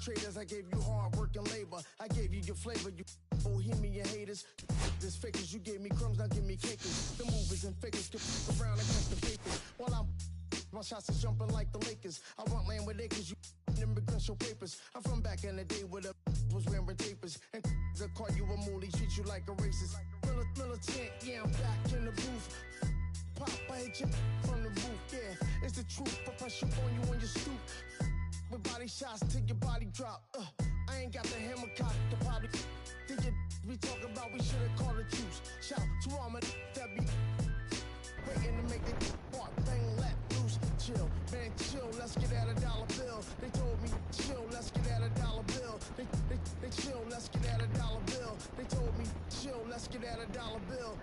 traders, I gave you hard work and labor. I gave you your flavor, you bohemian haters. This fakers, you gave me crumbs, now give me cakers. The movers and fakers can f around and catch the papers. While I'm my shots is jumping like the Lakers. I want land with acres, you immigrants show papers. I'm from back in the day where the was wearing tapers. And they call you a moolie, treat you like a racist. Militant, yeah, I'm back in the booth. Pop, I hit you from the roof, yeah. It's the truth, but press you on your stoop. With body shots till your body drop. I ain't got the hammer cock, the body. Think you we talk about, we should've called it juice. Shout to all my that be waiting to make the part bang let loose. Chill, man, chill, let's get at a dollar bill. They told me, chill, let's get at a dollar bill. They chill, let's get at a dollar bill. They told me, chill, let's get at a dollar bill.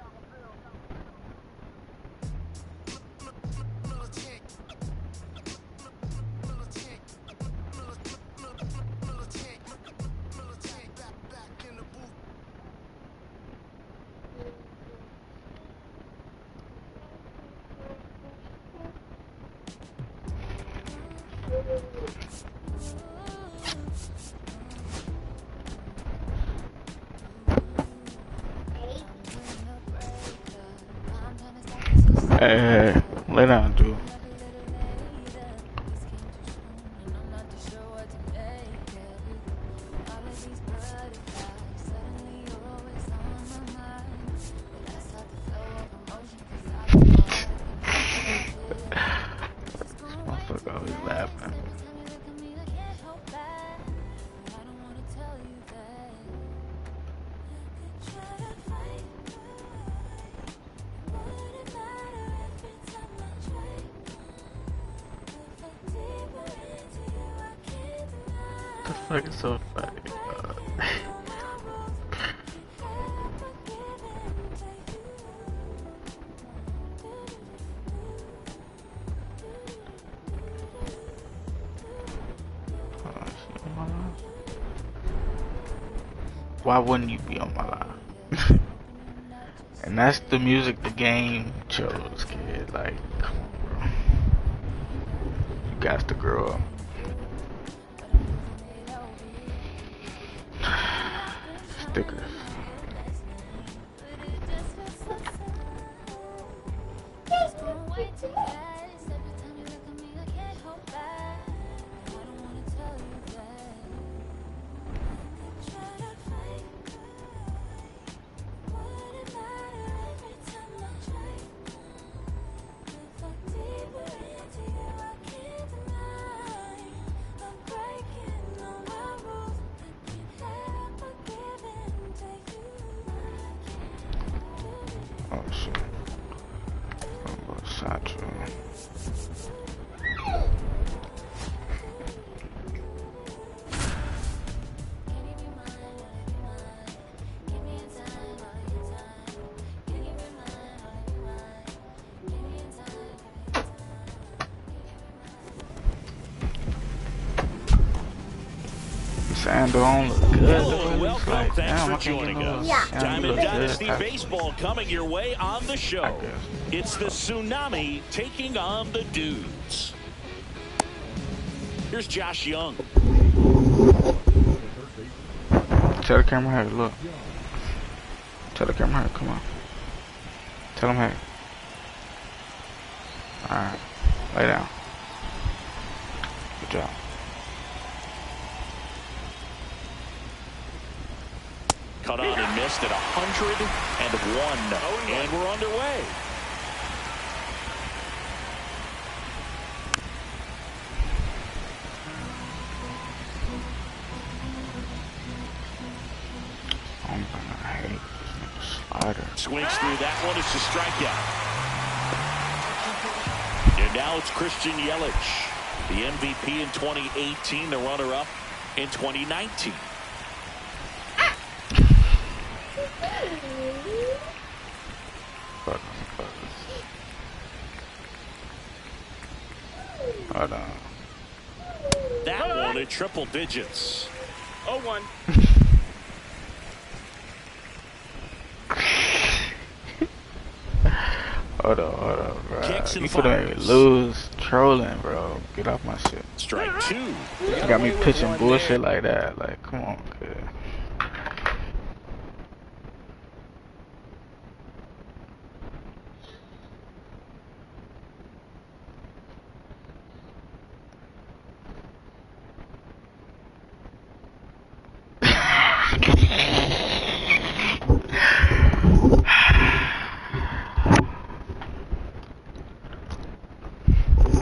Hey, lay down, dude. Motherfucker always laughing. The fuck is so funny? Why wouldn't you be on my live? And that's the music the game chose, kid. Like, come on, bro. You got to grow up. Stickers. Oh shit. Oh, Satchel. Sand don't look good. Hello, welcome. Like, Thanks damn, for joining us. Diamond Dynasty Baseball coming your way on the show. It's the Tsunami taking on the Dudes. Here's Josh Young. Tell the camera, hey, look. Tell the camera, hey, come on. Tell him, hey. Alright, lay down. Good job. Cut on and missed at 101, and we're underway. I'm gonna hate this slider. Swings through that one. It's a strikeout. And now it's Christian Yelich, the MVP in 2018, the runner-up in 2019. That one in triple digits. 0-1. Hold on, bro. You finna make me lose trolling, bro. Get off my shit. Strike two. You got me pitching bullshit like that. Like, come on, kid.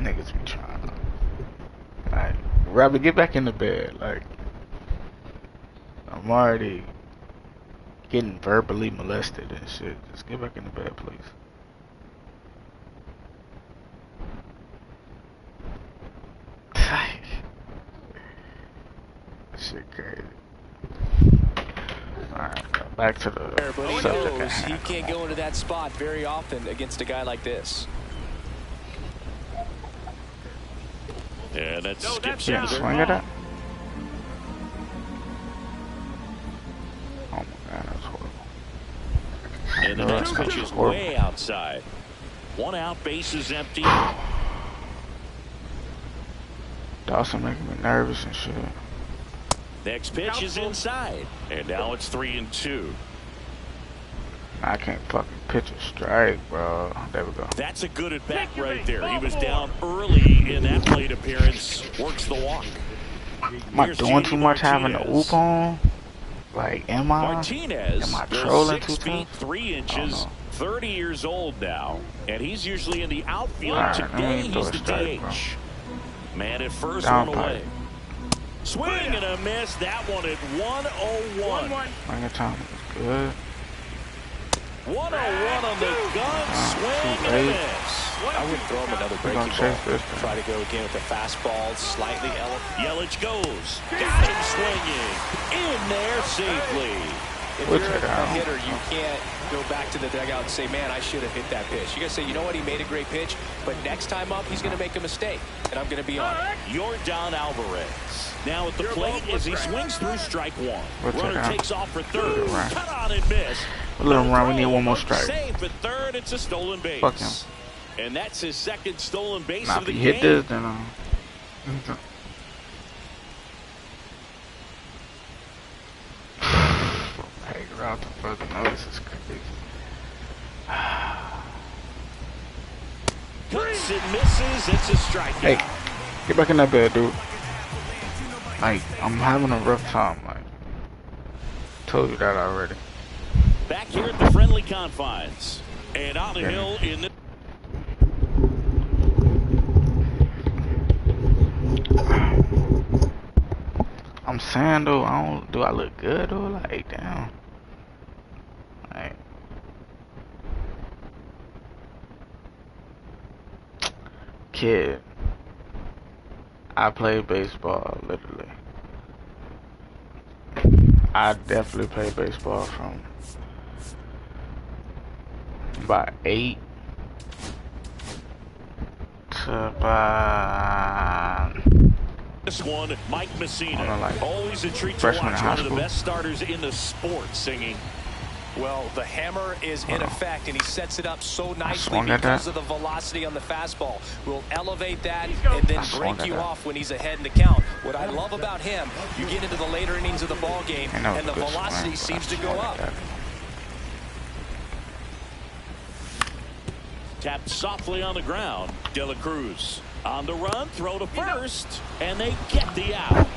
Niggas be trying to, like, rather get back in the bed. Like, I'm already getting verbally molested and shit. Just get back in the bed, please. Shit crazy. Alright, back to the subject at hand. He can't go into that spot very often against a guy like this. Yeah, that skips Yeah, swing at that. Oh my god, that's horrible. And the next pitch is way outside. One out, base is empty. Dawson making me nervous and shit. Next pitch is inside. And now it's 3-2. I can't fucking pitch a strike, bro. There we go. That's a good at bat right there. He was down early in that plate appearance. Works the walk. Am I doing too much having the whoop on? Like, am I? Martinez, am I trolling 6 feet 3 inches, 30 years old now, and he's usually in the outfield. Right, today he's the strike, DH. Man at first, down one away. Swing and a miss. That one at 101. Swing of time is good. 101 on the gun. Swing and a miss. I would throw him another breaking ball. Try to go again with the fastball, slightly elevated. Yelich goes. Got him swinging. In there safely. If you're a hitter, you can't go back to the dugout and say, man, I should have hit that pitch. You got to say, you know what, he made a great pitch, but next time up, he's going to make a mistake, and I'm going to be on it. Yordan Alvarez. Now at the plate as he swings through strike one. Runner takes off for third. Cut on and miss. Let him run. We need one more strike. Safe at third. It's a stolen base. Fuck him. And that's his second stolen base now, of the if game. he hit this, then hey, out the further notice is crazy. Cuts and misses. It's a strikeout. Hey, get back in that bed, dude. Like, I'm having a rough time. Like, told you that already. Back here at the friendly confines. And on the hill in the... I'm saying though, do I look good though? Like, damn. Like, kid, I played baseball, literally. I definitely played baseball from about 8 to about... This one, Mike Messina, like always a treat to watch. One of the best starters in the sport singing. Well, the hammer is in effect, and he sets it up so nicely because of the velocity on the fastball. Will elevate that and then break you off when he's ahead in the count. What I love about him, you get into the later innings of the ball game, and the velocity seems to go up. Tapped softly on the ground. De La Cruz on the run, throw to first, and they get the out.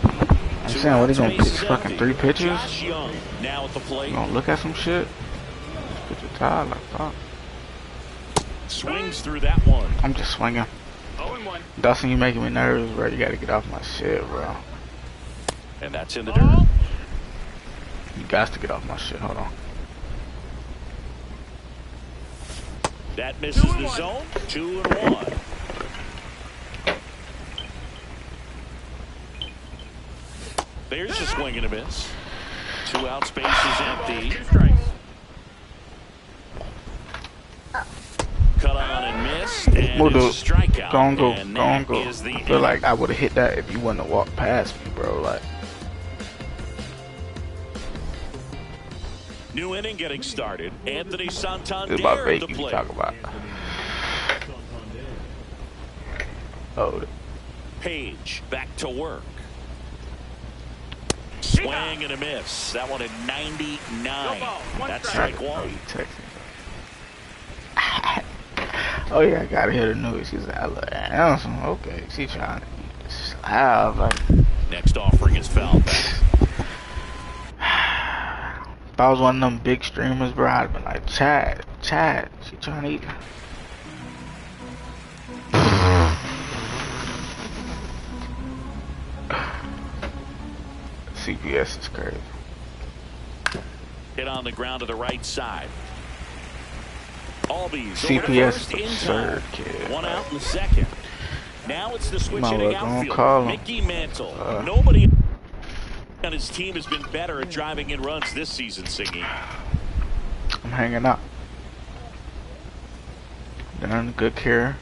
I'm saying, what, he gonna pitch fucking 3 pitches? Josh Young now at the plate. You gonna look at some shit? Pitch a tie like that. Swings through that one. I'm just swinging. 0-1. Dawson, you making me nervous, bro. You gotta get off my shit, bro. And that's in the dirt. You got to get off my shit. Hold on. That misses the zone. 2-1. There's a swing and a miss. 2 out, space is empty. Cut on and missed, and We'll do it's a strikeout. Go. I feel like I would have hit that if you wouldn't have walked past me, bro. Like, new inning getting started. Anthony Santander it's about at bacon the you plate. talk about. Oh. Page back to work. Swing and a miss. That one at 99. That's strike one. Oh yeah, I gotta hear the news. She's like, I love Allison. Okay, she trying to eat this slab. Like, next offering is fouled back. if I was one of them big streamers, bro, I'd been like, Chad, she trying to eat. CPS is crazy. Hit on the ground to the right side. Albies CPS absurd, kid. One out in the second. Now it's the switch hitting outfield. Mickey Mantle. Nobody on his team has been better at driving in runs this season, Singy. I'm hanging up. Done good care.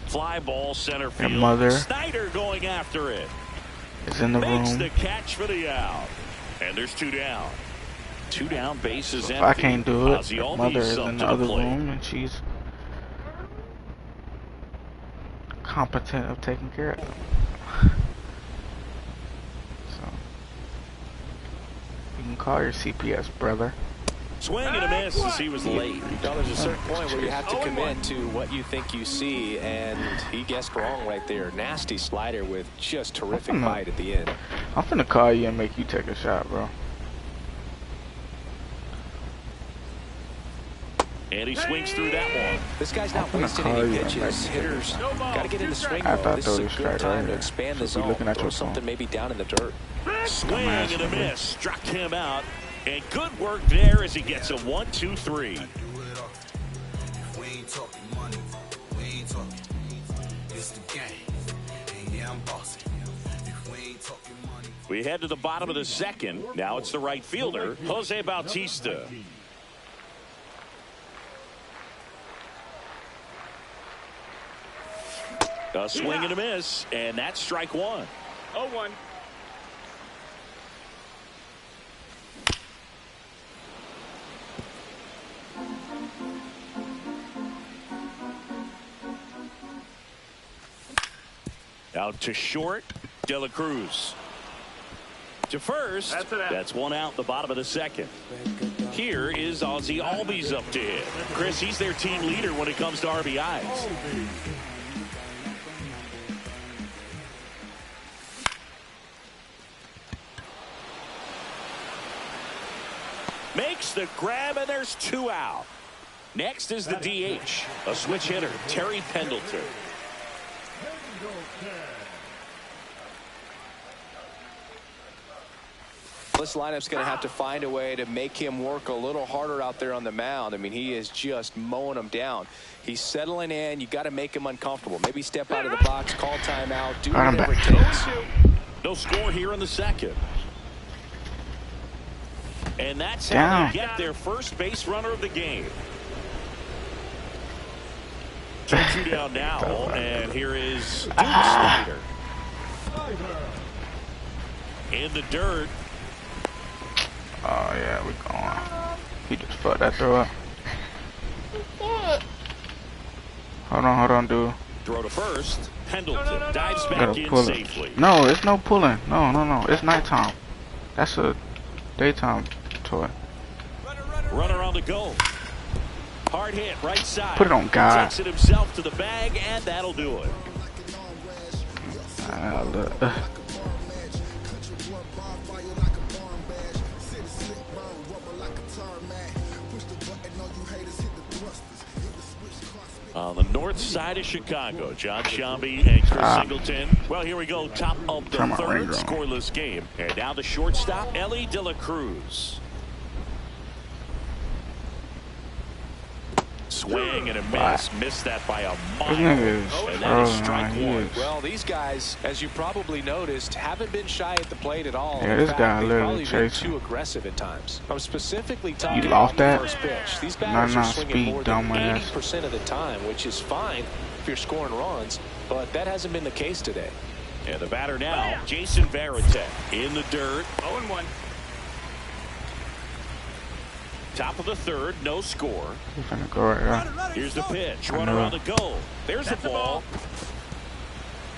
Fly ball center field. Your mother. Snyder going after it. Is in the Makes room. the catch for the out. And there's 2 down. 2 down, bases empty. If I can't do it, Ozzie your mother is up in to the other plate. room and she's competent of taking care of them. So you can call your CPS, brother. Swing and a miss as he was late. Now, there's a certain point where you have to commit to what you think you see, and he guessed wrong right there. Nasty slider with just terrific bite at the end. I'm finna call you and make you take a shot, bro. And he swings through that one. This guy's not wasting any pitches. Hitters got to get in the swing mode. This is a good time to expand the zone. Throw something maybe down in the dirt. Swing and a miss. Struck him out. And good work there as he gets a 1-2-3. We head to the bottom of the second. Now it's the right fielder, Jose Bautista. A swing and a miss, and that's strike one. 0-1. Out to short, De La Cruz. To first, that's one out the bottom of the second. Here is Ozzie Albies up to hit. Chris, he's their team leader when it comes to RBIs. Makes the grab, and there's 2 out. Next is the DH, a switch hitter, Terry Pendleton. This lineup's going to have to find a way to make him work a little harder out there on the mound. I mean, he is just mowing them down. He's settling in. You got to make him uncomfortable. Maybe step out of the box, call timeout, do whatever it takes. No score here in the second. And that's how they get their first base runner of the game. 2-2 down now, and here is Duke Snyder. In the dirt. Oh yeah, we going. He just fucked that throw up. Hold on, dude. Throw to first. Pendleton dives back in safely. No, it's no pulling. No. It's nighttime. That's a daytime toy. Runner on the go. Hard hit, right side. Put it on God. Takes it himself to the bag, and that'll do it. On the north side of Chicago, John Sciambi and Chris Singleton. Well, here we go, top of the third, scoreless game. And now the shortstop, Elly De La Cruz. Swing and a miss. Missed that by a mile. And that is strike one. Well, these guys, as you probably noticed, haven't been shy at the plate at all. Yeah, this guy literally been chasing. too aggressive at times. I'm specifically talking about the first pitch. These batters are swinging more than 80% of the time, which is fine if you're scoring runs, but that hasn't been the case today. And the batter now, Jason Varitek in the dirt. 0-1. Top of the third, no score. He's gonna go right now. Here's the pitch. Runner on the go. There's the ball.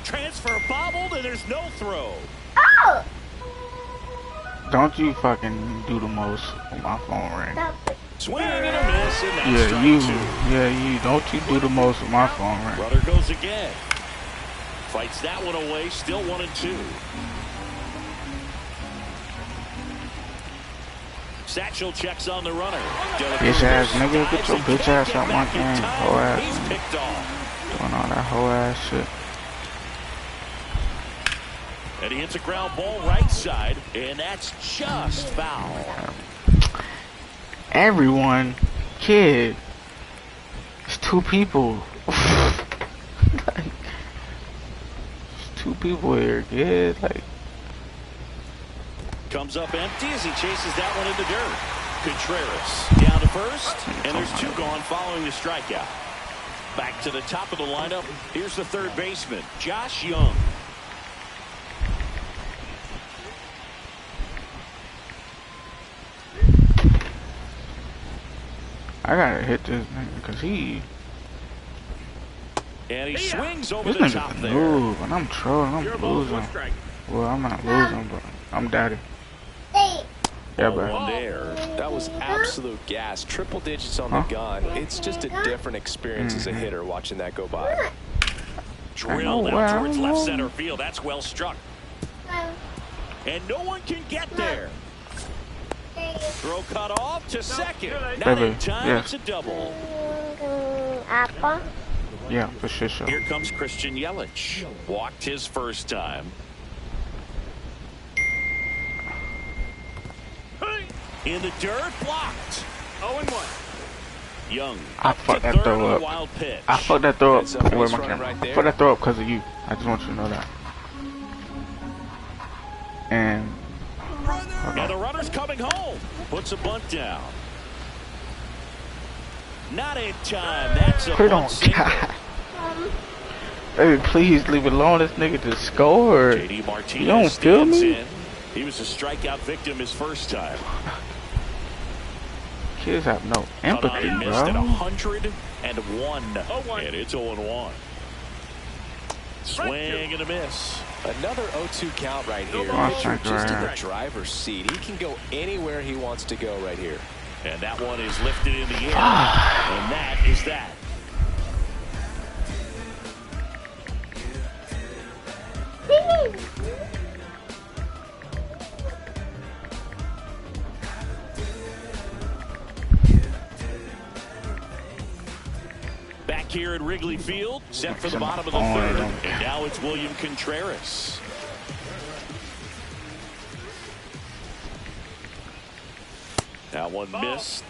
Transfer bobbled, and there's no throw. Oh! Don't you fucking do the most when my phone ring. Swing and a miss, and that's Yeah, strike you. two. Yeah, you. Don't you do the most when my phone ring. Runner goes again. Fights that one away, still 1-2. Satchel checks on the runner. Bitch ass nigga, get your bitch ass out my game. Whole ass. He's picked off. Doing all that whole ass shit. And he hits a ground ball right side, and that's just foul. Everyone, kid, it's two people. Like, it's two people here, kid. Like, comes up empty as he chases that one in the dirt. Contreras down to first, and there's two gone following the strikeout. Back to the top of the lineup. Here's the third baseman, Josh Young. I gotta hit this nigga because he. And he swings over This the top nigga's there. move, and I'm trolling, I'm losing. Well, I'm not losing, but I'm daddy. Yeah, bro. One there. That was absolute gas. Triple digits on the gun. It's just a different experience as a hitter watching that go by. Drilled out towards left center field. That's well struck. And no one can get there. Throw cut off to second. Not in time. It's a double. Apple? Yeah, for sure. Here comes Christian Yelich. Walked his first time. In the dirt, blocked. 0-1. Young. I fucked that throw up. Wild pitch. I fucked that throw up. Where's my Right camera? there. I fucked that throw up because of you. I just want you to know that. And Now the runner's coming home. Puts a bunt down. Not in time. That's a put it bunt on single. God. Baby, please leave it alone. This nigga just scored. JD Martinez You don't feel stands me? in. He was a strikeout victim his first time. Kids have no empathy, Missed at bro. 101. And it's 0-1. Swing and a miss. Another 0-2 count right here. Pitcher Just in the driver's seat. He can go anywhere he wants to go right here. And that one is lifted in the air. And that is that. Back here at Wrigley Field, set for the bottom of the third. And now it's William Contreras. That one missed.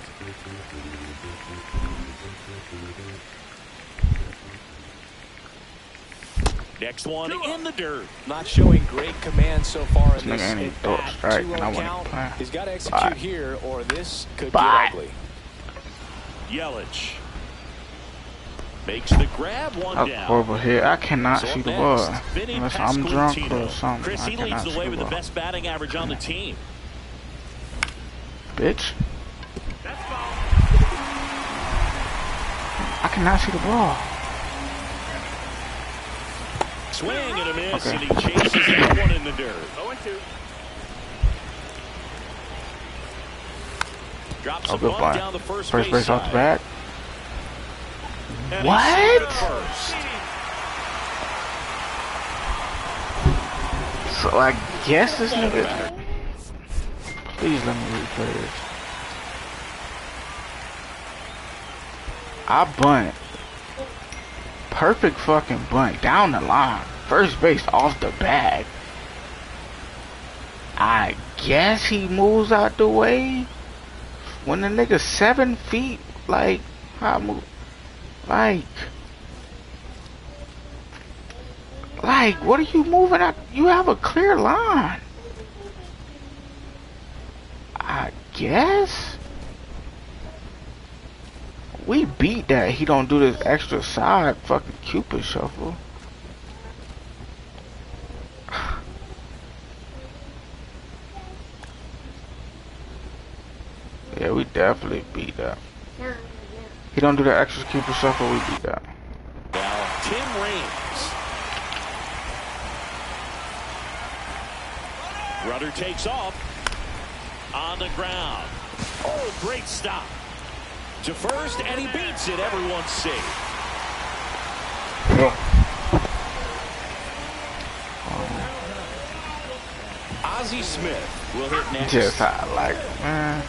Next one in the dirt. Not showing great command so far in This this nigga ain't throw a strike, and I 2-0 wasn't count. playing. He's got to execute Bye. here, or this could Bye. get ugly. Yelich makes the grab, one That's down. horrible hit. I cannot So see up the next, ball. Vinny Unless I'm drunk or Pasquantino. something. Chris, I he leads cannot the see way the with the ball. best batting average on the team. Bitch. I cannot see the ball. Swing and a miss, Okay. and he chases that one in the dirt. 0-2. Drops Oh, a good bunt play. down the first First base off the side. bat. And he's What? at first. So I guess this nigga. Please let me replay this. I bunt. Perfect fucking bunt down the line. First base off the bag. I guess he moves out the way. When the nigga 7 feet, like, how I move? Like, what are you moving out? You have a clear line. I guess. We beat that. He don't do this extra side fucking Cupid shuffle. Yeah, we definitely beat that. He don't do the extra Cupid shuffle. We beat that. Now, Tim Raines. Runner takes off. On the ground. Oh, great stop. To first, and he beats it. Everyone's safe. Ozzie Smith will hit next. Just how I like it, man.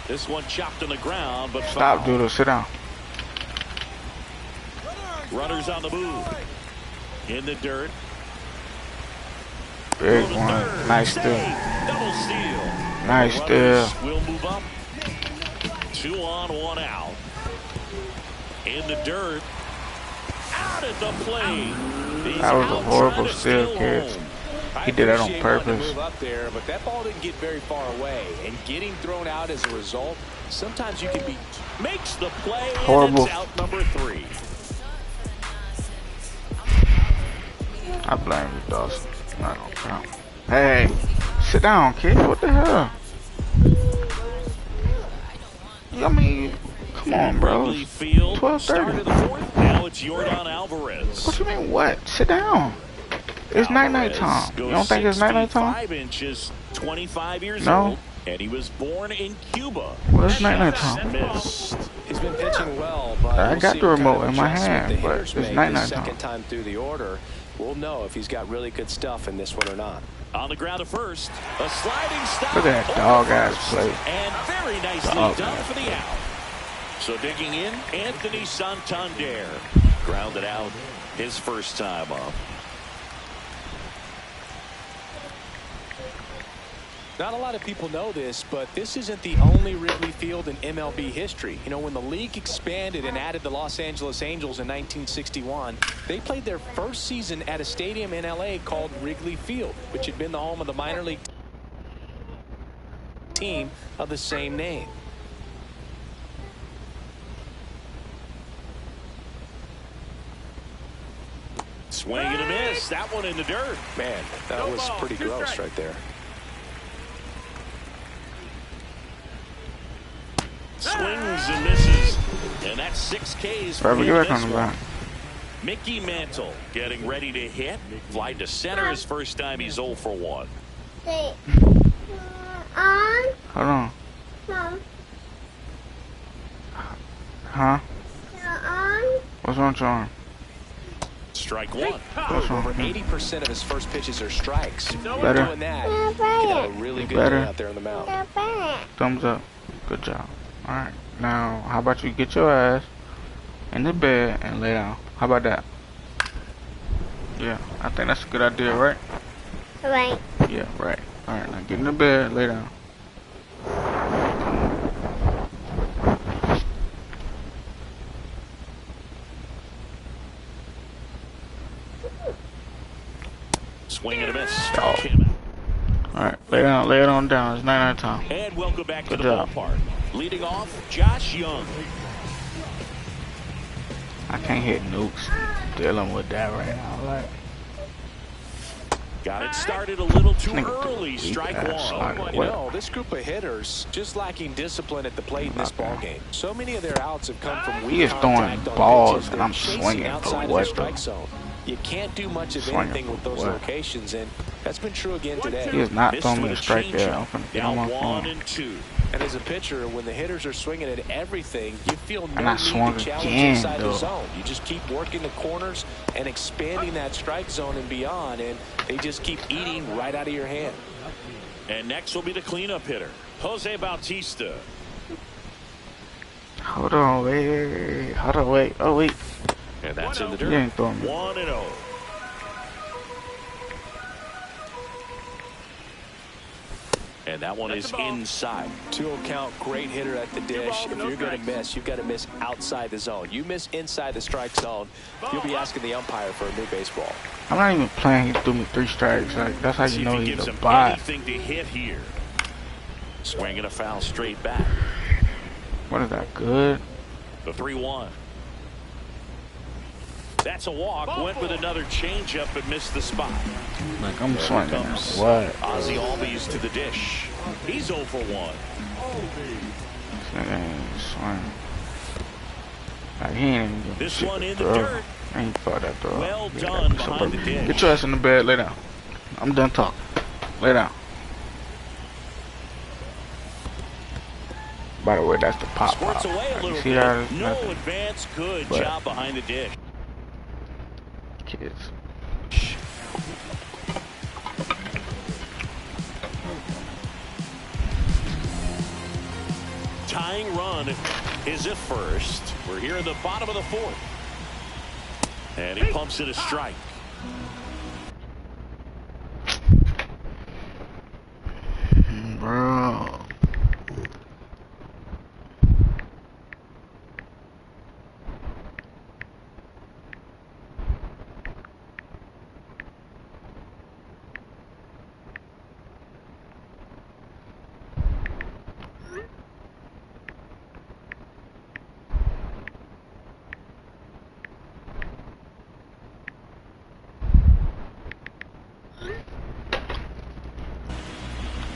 This one chopped on the ground, but stop, foul. Doodle. Sit down. Runners on the move. In the dirt. Big one. Nice steal. Double steal. Nice steal. Will move up. 2 on, 1 out. In the dirt. Out at the plate. That was a horrible steal, kids. He did that on purpose. Move up there, but that ball didn't get very far away, and getting thrown out as a result, sometimes you can be. Makes the play. Horrible. And it's out number 3. I blame you, Dawson. I don't count. Hey, sit down, kid. What the hell? I mean, come on, bro. 12:30. Now it's Yordan Alvarez. What you mean, what? Sit down. It's night time. You don't think it's night time? 5 inches, 25 years No. old, and he was born in Cuba. Well, it's night time. He's been pitching well, but I we'll got see the what kind remote of in my adjustment hand, the but hitters it's make night this time. second time through the order. We'll know if he's got really good stuff in this one or not. On the ground at first, a sliding stop. Look at that dog-ass play. And very nicely Dog done ass. for the out. So digging in, Anthony Santander. Grounded out his first time up. Not a lot of people know this, but this isn't the only Wrigley Field in MLB history. You know, when the league expanded and added the Los Angeles Angels in 1961, they played their first season at a stadium in LA called Wrigley Field, which had been the home of the minor league team of the same name. Swing and a miss. That one in the dirt. Man, that was pretty gross right there. Swings and misses. And that's 6 Ks. Probably get back on the ground. Mickey Mantle getting ready to hit. Fly to center his first time. He's 0 for 1. Hold on. Huh? What's wrong with your arm? Strike 1. What's wrong? Over 80% of his first pitches are strikes. Better. Doing that, you can have a really good day out there on the mound. Thumbs up. Good job. Alright. Now, how about you get your ass in the bed and lay down? How about that? Yeah, I think that's a good idea, right? Right. Yeah, right. Alright, now get in the bed, lay down. Swing and a miss. Oh. Alright, lay down, lay it on down. It's night time. And welcome back to Good the job. ballpark. Leading off, Josh Young. I can't hit nukes dealing with that right now. Like, Got it started a little too Nigga, early. Strike ass 1. slide. You know, this group of hitters just lacking discipline at the plate in this ball game. So many of their outs have come from weak He is throwing contact on balls pitches and they're I'm chasing swinging for outside of what, the strike though? zone. You can't do much of Swinging anything with for those what? locations, and that's been true again today. he is not Missed throwing me with a strike there. changeup. I'm finna get Now on my 1 phone. and 2. And as a pitcher, when the hitters are swinging at everything, you feel no And I need swung to challenge again, inside though. the zone. You just keep working the corners and expanding that strike zone and beyond, and they just keep eating right out of your hand. And next will be the cleanup hitter, Jose Bautista. Hold on, wait. Hold on, wait. Oh, wait. And that's in the You dirt. ain't throwing me. 1 and 0. And that one is inside. 2-0 count, great hitter at the dish. If you're going to miss, you've got to miss outside the zone. You miss inside the strike zone, you'll be asking the umpire for a new baseball. I'm not even playing. He threw me 3 strikes. Like, that's how See you if know he he's gives a him bot. anything to hit here. Swing and a foul straight back. What is that? Good. The 3-1. That's a walk. Went with another changeup and missed the spot. Like, I'm There swinging. comes What? Ozzie Albies to the dish. He's 0 for 1. Swing. Like, he ain't even giving This shit one to in the throw. dirt. I ain't thought that throw. Well Yeah, done that's behind the dish. Get your ass in the bed, lay down. I'm done talking. Lay down. By the way, that's the pop. Squirts away a little bit. No advance. Good job behind the dish. Kids. Tying run is at first. We're here in the bottom of the fourth. And he pumps it a strike. Bro.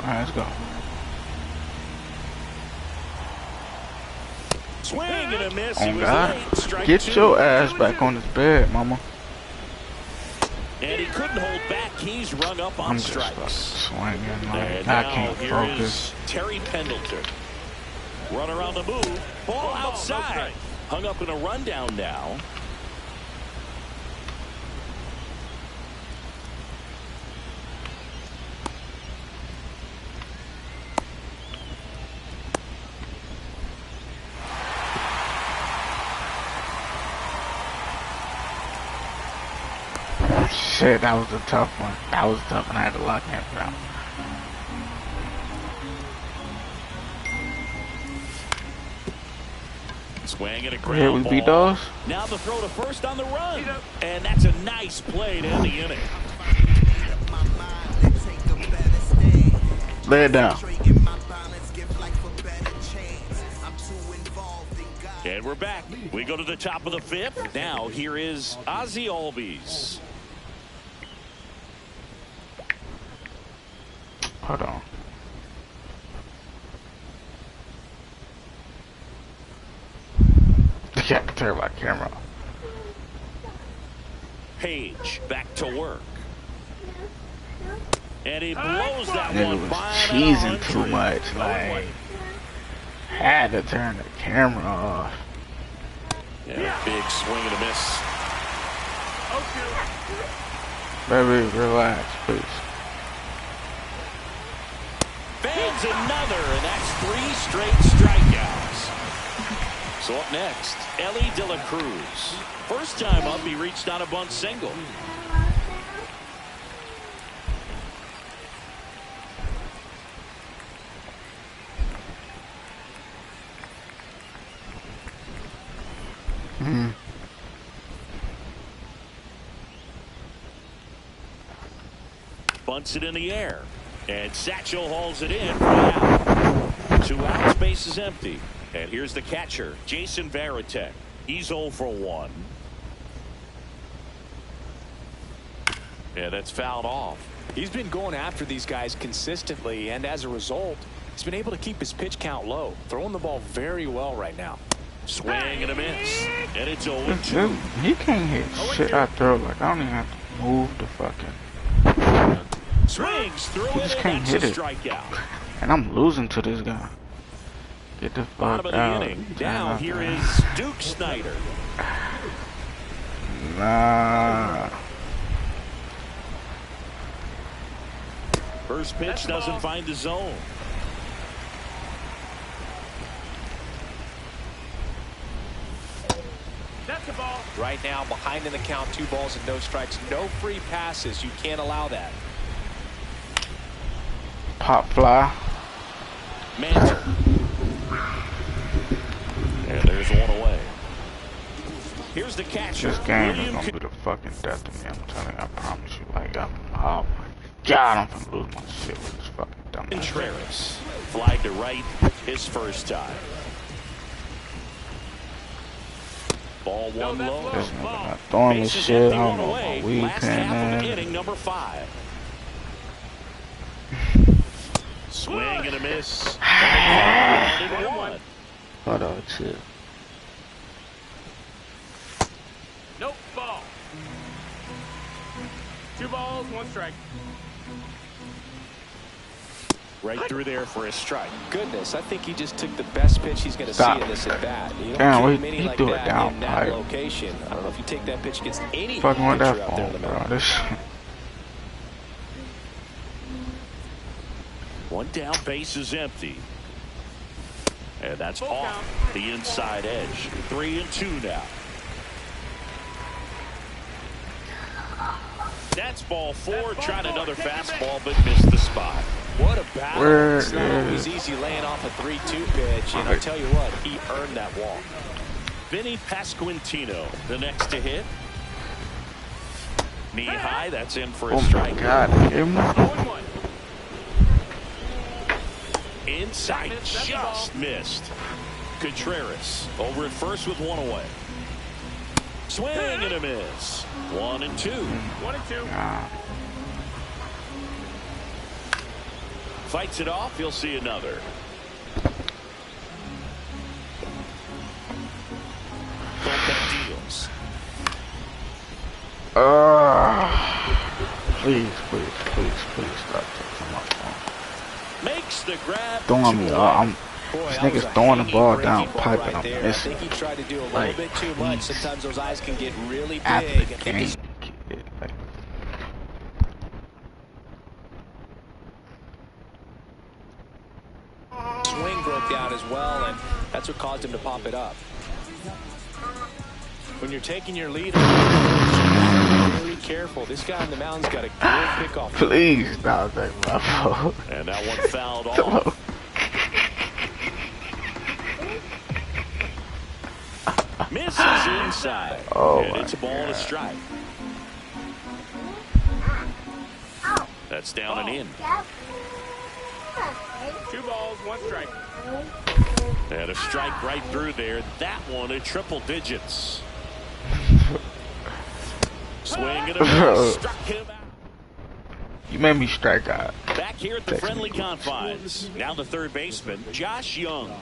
Alright, let's go. Swing and a miss. Oh God. Get your ass back on this bed, mama. And he couldn't hold back. He's rung up on strikes. Swinging like and I now can't here focus. Is Terry Pendleton. Run around the move. Ball outside. Hung up in a rundown now. Shit, that was a tough one. That was tough, and I had to lock him down. Swing and a ground we beat those. Now the throw to first on the run, and that's a nice play to end the inning. Lay it down. And we're back. We go to the top of the fifth. Now here is Ozzie Albies. Hold on. I got to turn my camera off. Page back to work. And he blows that Nigga one was by cheesing too much. Like, had to turn the camera off. Yeah, big swing and a miss. Baby, relax, please. Fans another, and that's 3 straight strikeouts. So up next, Elly De La Cruz. First time up, he reached on a bunt single. Bunts it in the air. And Satchel hauls it in for out. 2 outs, base is empty. And here's the catcher, Jason Varitek. He's 0 for 1. Yeah, that's fouled off. He's been going after these guys consistently, and as a result, he's been able to keep his pitch count low, throwing the ball very well right now. Swing and a miss. And it's 0-2. He can't hit shit I throw. Like, I don't even have to move the fucking... Swings through He it, just and can't that's hit a it. strikeout. And I'm losing to this guy. Get the fuck Bottom of the out. inning. Now here is Duke Snider. Nah. First pitch doesn't find the zone. That's the ball. Right now, behind in the count, 2 balls and no strikes. No free passes. You can't allow that. Pop fly. Mantle. And there's one away. Here's the catcher. This game is William gonna be the fucking death of me. I'm telling you, I promise you. Like, oh my God, I'm gonna lose my shit with this fucking dumb ass. Contreras flied to right his first time. Ball one low. This nigga not throwing this Bases shit. I empty, don't one know away. my weed Last pen half of the in. inning, number 5. Swing and a miss. And 1. Hold on, chill. Nope, ball. 2 balls, 1 strike. Right through there for a strike. Goodness, I think he just took the best pitch he's going to see in this at bat. You don't get many like that in that location. I don't know if you take that pitch against any pitcher out there in the mound. One down, base is empty. And that's off the inside edge. 3-2 now. That's ball 4. Tried another fastball, but missed the spot. What a battle. It's not always easy laying off a 3-2 pitch. And I'll tell you what, he earned that walk. Vinny Pasquantino, the next to hit. Knee high, that's in for a strike. God. Inside, just missed. Contreras over at first with 1 away. Swing and a miss. 1-2. 1-2. Fights it off. He'll see another. Deals. Please stop taking my phone. Makes the grab. Throwing me. This nigga's throwing the ball down pipe and I'm missing. I think he tried to do a little bit too much. Sometimes those eyes can get really big. After the game. Swing broke down as well, and that's what caused him to pop it up. When you're taking your lead, very careful. This guy on the mound's got a good pickoff. Please stop that, my fault. And that one fouled off. Misses inside. And it's a ball to strike. That's down and in. 2 balls, 1 strike. And a strike right through there. That one at triple digits. Swing and a miss. Struck him out. You made me strike out. Back here at the friendly confines. Now the third baseman, Josh Young.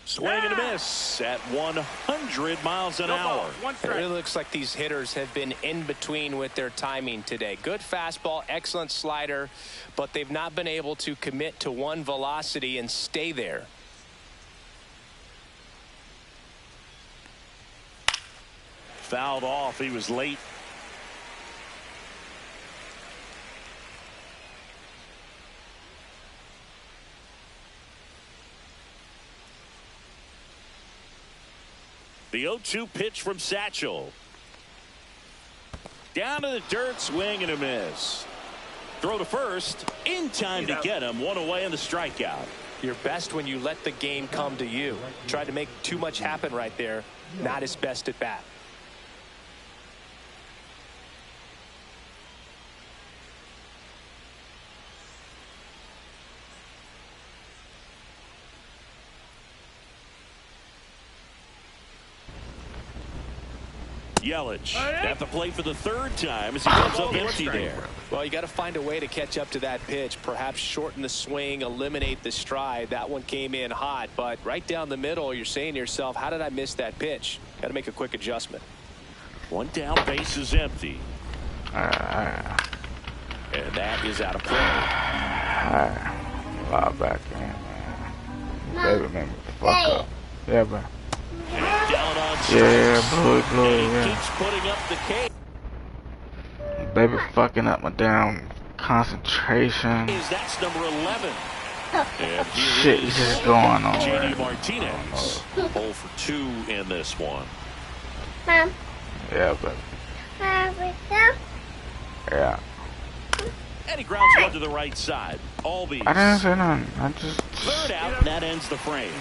Swing and a miss at 100 miles an hour. It really looks like these hitters have been in between with their timing today. Good fastball, excellent slider, but they've not been able to commit to one velocity and stay there. Fouled off. He was late. The 0-2 pitch from Satchel. Down to the dirt, swing and a miss. Throw to first, in time to get him. 1 away and the strikeout. You're best when you let the game come to you. Tried to make too much happen right there. Not his best at bat. Yelich at the plate for the 3rd time as he comes up empty there. Well, you got to find a way to catch up to that pitch. Perhaps shorten the swing, eliminate the stride. That one came in hot, but right down the middle, you're saying to yourself, how did I miss that pitch? Got to make a quick adjustment. 1 down, base is empty. And that is out of play. Wow, back in, man. Baby, man, fuck up. Yeah, man. Down on yeah, blue, yeah. Keeps putting up the cake. Baby fucking up my damn concentration. That's number 11. Shit is just going on. JD Martinez. 0 for 2 in this one. Mom. Yeah, baby. Yeah. And he grounds one to the right side. Albies. I didn't say nothing. I just. 3rd out, and that ends the frame.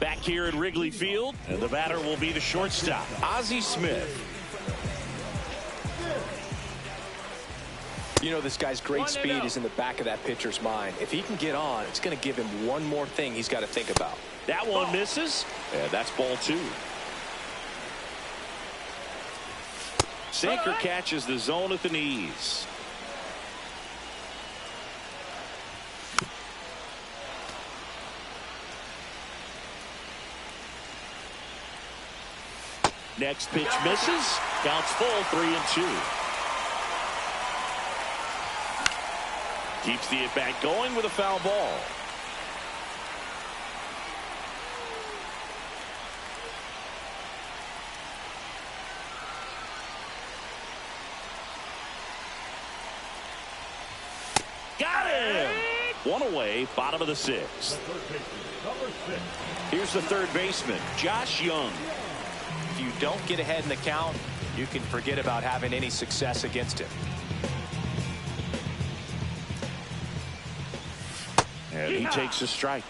Back here at Wrigley Field, and the batter will be the shortstop, Ozzie Smith. You know, this guy's great speed is in the back of that pitcher's mind. If he can get on, it's going to give him one more thing he's got to think about. That one misses, and that's ball 2. Sinker catches the zone at the knees. Next pitch misses. Counts full, 3-2. Keeps the at-bat going with a foul ball. Got him! One away, bottom of the 6th. Here's the third baseman, Josh Young. If you don't get ahead in the count, you can forget about having any success against him. And he takes a strike.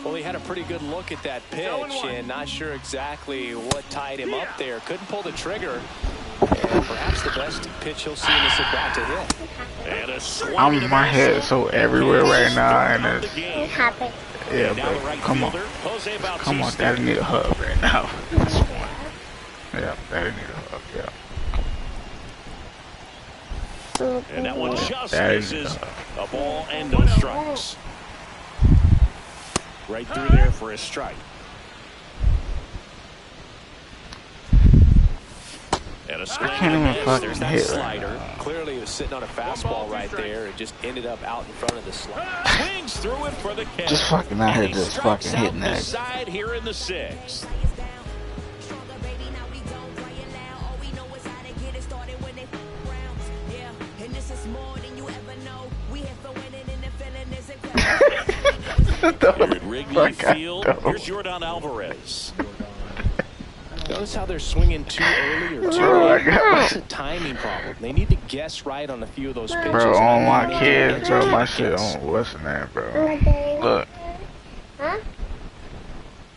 Well, he had a pretty good look at that pitch and not sure exactly what tied him up there. Couldn't pull the trigger. And perhaps the best pitch he'll see in this at-bat to hit. And a swing. My head is so everywhere right now, and it's happy. yeah, bro. Come on, come on, Daddy need a hug right now. Yeah, Daddy need a hug. Yeah. And that one just misses. A ball and no strikes. Right through there for a strike. And a swing. I can't even fucking There's that hit slider. right Clearly, he was sitting on a fastball right there and just ended up out in front of the slider. Swings through it for the catch. Just fucking out here, just fucking hitting that. that. Side here in the 6th. Here at Wrigley Field, here's Yordan Alvarez. Notice how they're swinging too early or too late. It's a timing problem. They need to guess right on a few of those pitches. Bro, on my kids, bro, my shit on what's the name, bro? Look. Huh?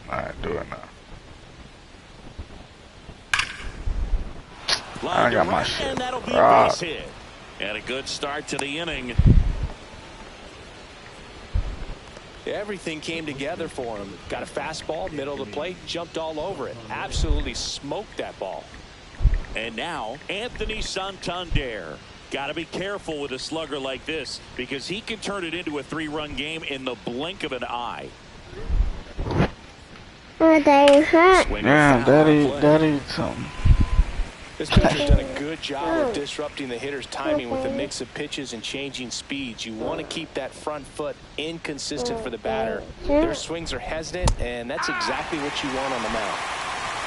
Alright, do it now. Line I got to my right, shit. and that'll be a base hit. And a good start to the inning. Everything came together for him. Got a fastball, middle of the plate, jumped all over it. Absolutely smoked that ball. And now, Anthony Santander. Got to be careful with a slugger like this because he can turn it into a 3-run game in the blink of an eye. What they hurt? Yeah, Daddy, something. This pitcher's done a good job of disrupting the hitter's timing with a mix of pitches and changing speeds. You want to keep that front foot inconsistent for the batter. Their swings are hesitant, and that's exactly what you want on the mound.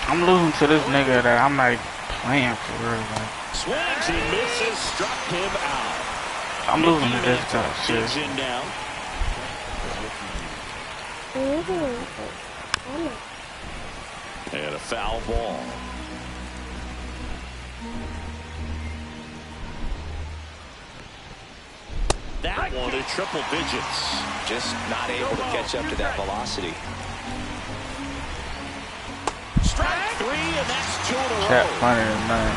I'm losing to this nigga that I'm like playing for real. Like. Swings and misses, struck him out. I'm losing to this guy. Digs Shit. in now. And a foul ball. That one to triple digits. Just not able to catch up to that velocity. Strike 3, and that's 2 in a row. Chat funny, man.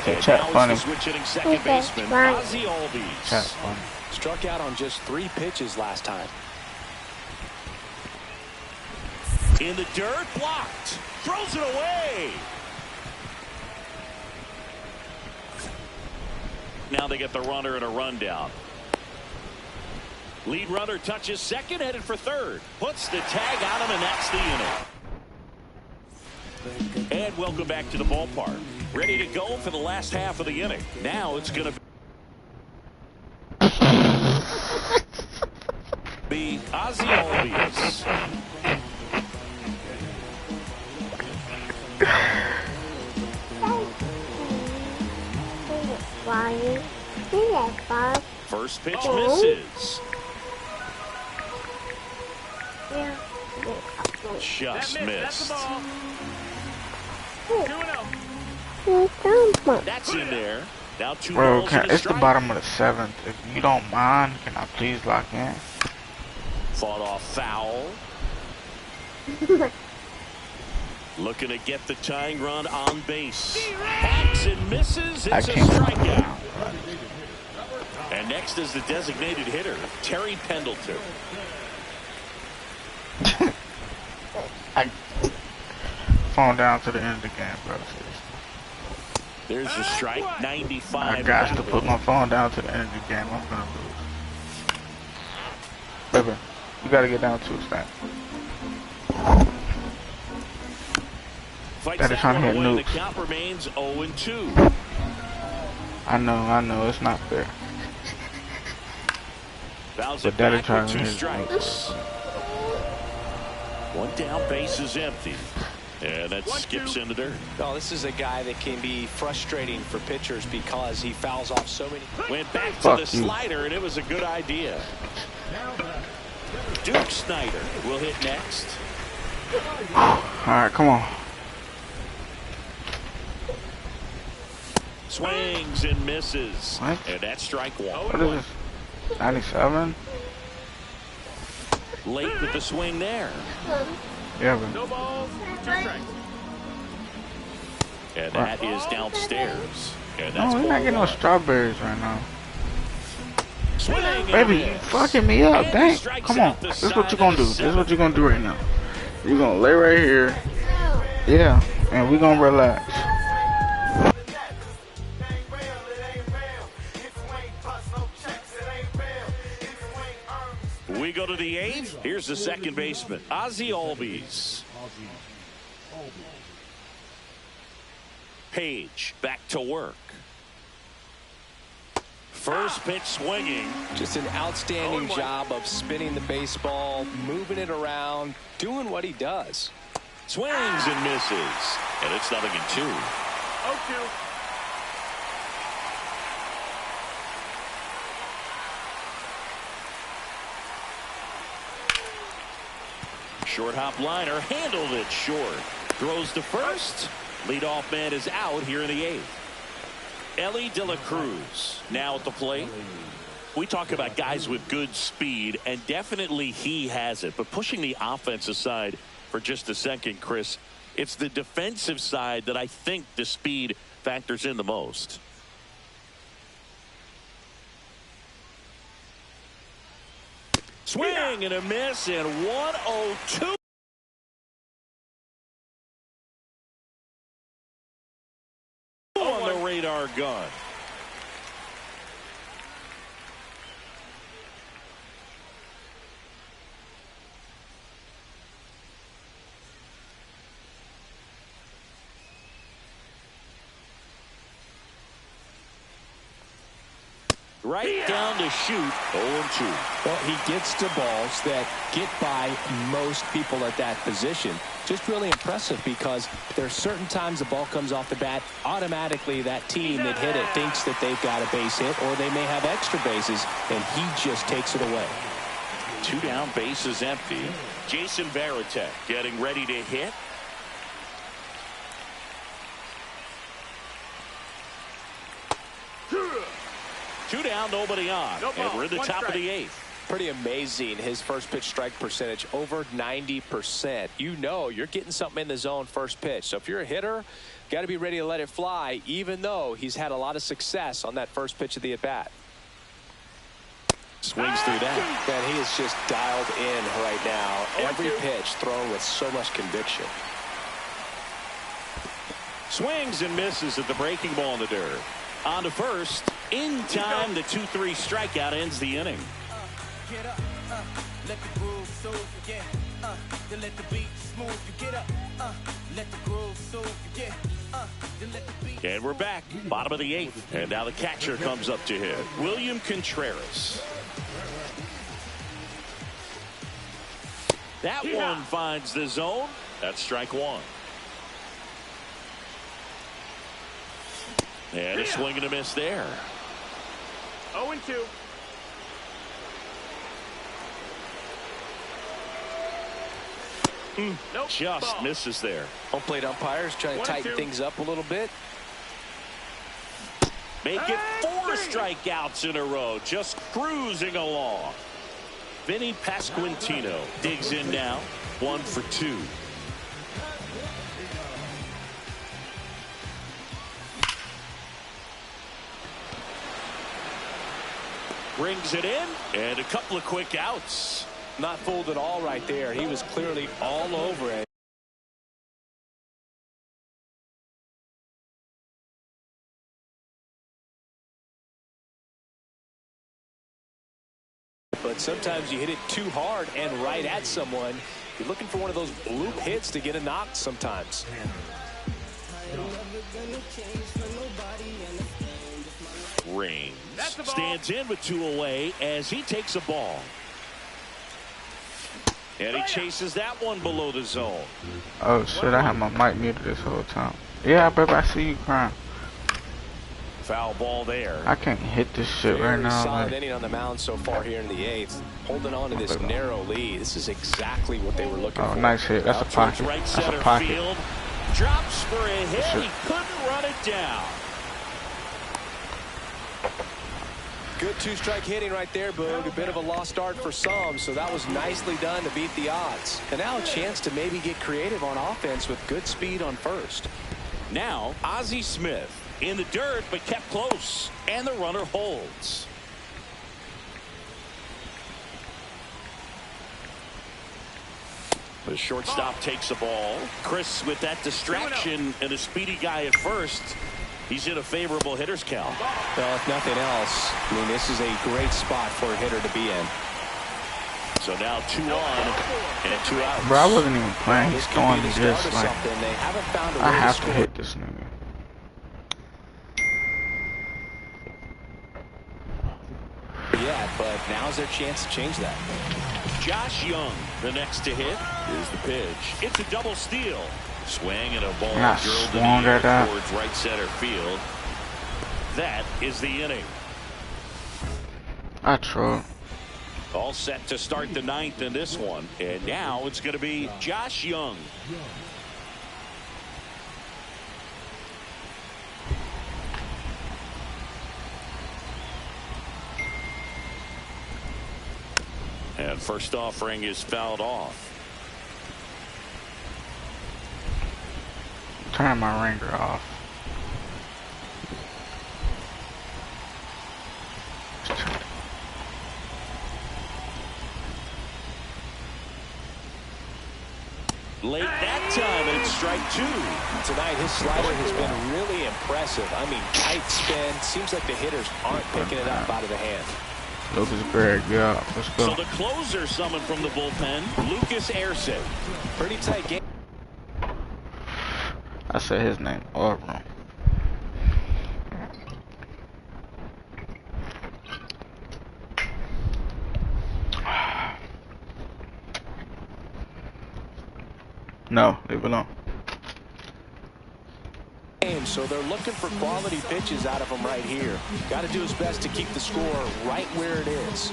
And Chat now funny. he's the switch hitting second baseman, Ozzie Albies. Chat funny. Struck out on just 3 pitches last time. In the dirt, blocked. Throws it away. Now they get the runner and a rundown. Lead runner touches second, headed for third. Puts the tag on him, and that's the inning. And welcome back to the ballpark. Ready to go for the last half of the inning. Now it's going to be Ozzie Albies. First pitch misses. Just missed. That's in there. Now 2 Bro, balls and a it's the strike. bottom of the 7th. If you don't mind, can I please lock in? Fought off foul. Looking to get the tying run on base. Hacks and and misses. I It's a can't. strikeout. And next is the designated hitter, Terry Pendleton. I phone down to the end of the game, bro. There's a strike, 95. I got to put my phone down to the end of the game. I'm gonna lose. Baby, you gotta get down to a stack. Fights Gotta that try to one hit away. The nukes. count remains 0-2. I know, it's not fair. Fouls But it that'll back try with to 2 hit strikes. One down, base is empty. And that skips in the dirt. No, this is a guy that can be frustrating for pitchers because he fouls off so many. Went back to Fuck the you. slider, and it was a good idea. Duke Snyder will hit next. Alright, come on. Swings and misses. What? And that's strike one. What is this? 97? Late with the swing there. Yeah, but No balls, 2 strikes. And that is downstairs. And no, that's we're not getting no strawberries right now. swing and Baby, you miss. fucking me up, And dang. he strikes Come on. out the This is what side you're gonna of do. the This is what seventh. you're gonna do right now. You're gonna lay right here. Yeah, and we're gonna relax. We go to the 8th. Here's the second baseman, Ozzie Albies. Page back to work. First pitch swinging. Just an outstanding job of spinning the baseball, moving it around, doing what he does. Swings and misses. And it's 0-2. 0-2. Short hop liner, handled it short. Throws to first. Leadoff man is out here in the 8th. Elly De La Cruz now at the plate. We talk about guys with good speed, and definitely he has it. But pushing the offense aside for just a second, Chris, it's the defensive side that I think the speed factors in the most. Swing and a miss, and 1-0-2. On the radar gun. Right down to shoot. 0-2. Well, he gets to balls that get by most people at that position. Just really impressive because there are certain times the ball comes off the bat, automatically that team that hit it thinks that they've got a base hit or they may have extra bases, and he just takes it away. 2 down, bases empty. Jason Varitek getting ready to hit. Two down, nobody on. No ball, And we're in the 1 top of strike. the 8th. Pretty amazing, his first pitch strike percentage over 90%. You know you're getting something in the zone first pitch. So if you're a hitter, got to be ready to let it fly, even though he's had a lot of success on that first pitch of the at-bat. Swings through that. Man, he is just dialed in right now. 0-2. Every pitch thrown with so much conviction. Swings and misses at the breaking ball in the dirt. On to first. In time, the 2-3 strikeout ends the inning. Get up, let the groove soothe you, yeah, then let the beat smooth you, get up, let the groove soothe you, yeah, then let the beat. And we're back, bottom of the 8th, and now the catcher comes up to hit, William Contreras. That one finds the zone. That's strike one. And a swing and a miss there. 0-2. Nope. Just Ball. misses there. Home plate umpires trying to 1-2. tighten things up a little bit. Make it 4 strikeouts in a row, just cruising along. Vinny Pasquantino digs in now, 1 for 2. brings it in, and a couple of quick outs. Not fooled at all right there. He was clearly all over it. But sometimes you hit it too hard and right at someone. You're looking for one of those bloop hits to get a knock sometimes. Raines stands in with 2 away as he takes a ball. And he chases that one below the zone. Oh shit, I had my mic muted this whole time. Yeah, baby, I see you crying. Foul ball there. I can't hit this shit right now. Solid inning on the mound so far here in the 8th. Holding on to this narrow lead. This is exactly what they were looking for. Oh, nice hit. That's a pocket. Right That's center a pocket. Field. Drops for a hit. He couldn't run it down. Good 2-strike hitting right there, Boog. A bit of a lost start for some, so that was nicely done to beat the odds. And now a chance to maybe get creative on offense with good speed on first. Now, Ozzie Smith in the dirt, but kept close, and the runner holds. The shortstop takes the ball. Chris with that distraction and a speedy guy at first. He's in a favorable hitter's count. Well, if nothing else, I mean, this is a great spot for a hitter to be in. So now 2 on and 2 out. Bro, I wasn't even playing. He's throwing me this like I have to hit this nigga. Yeah, but now's their chance to change that. Josh Young, the next to hit. Here's the pitch. It's a double steal. Swing and a ball drilled in the air towards right center field. That is the inning. I tried. All set to start the 9th in this one. And now it's going to be Josh Young. And first offering is fouled off. Turn my ringer off. Late that time, and it's strike 2. Tonight, his slider has been really impressive. I mean, tight spin. Seems like the hitters aren't picking it up out of the hand. Lucas Gregg, yeah, let's go. So the closer summoned from the bullpen, Lucas Erceg. Pretty tight game. I said his name all wrong. No, leave it alone. So they're looking for quality pitches out of him right here. Got to do his best to keep the score right where it is.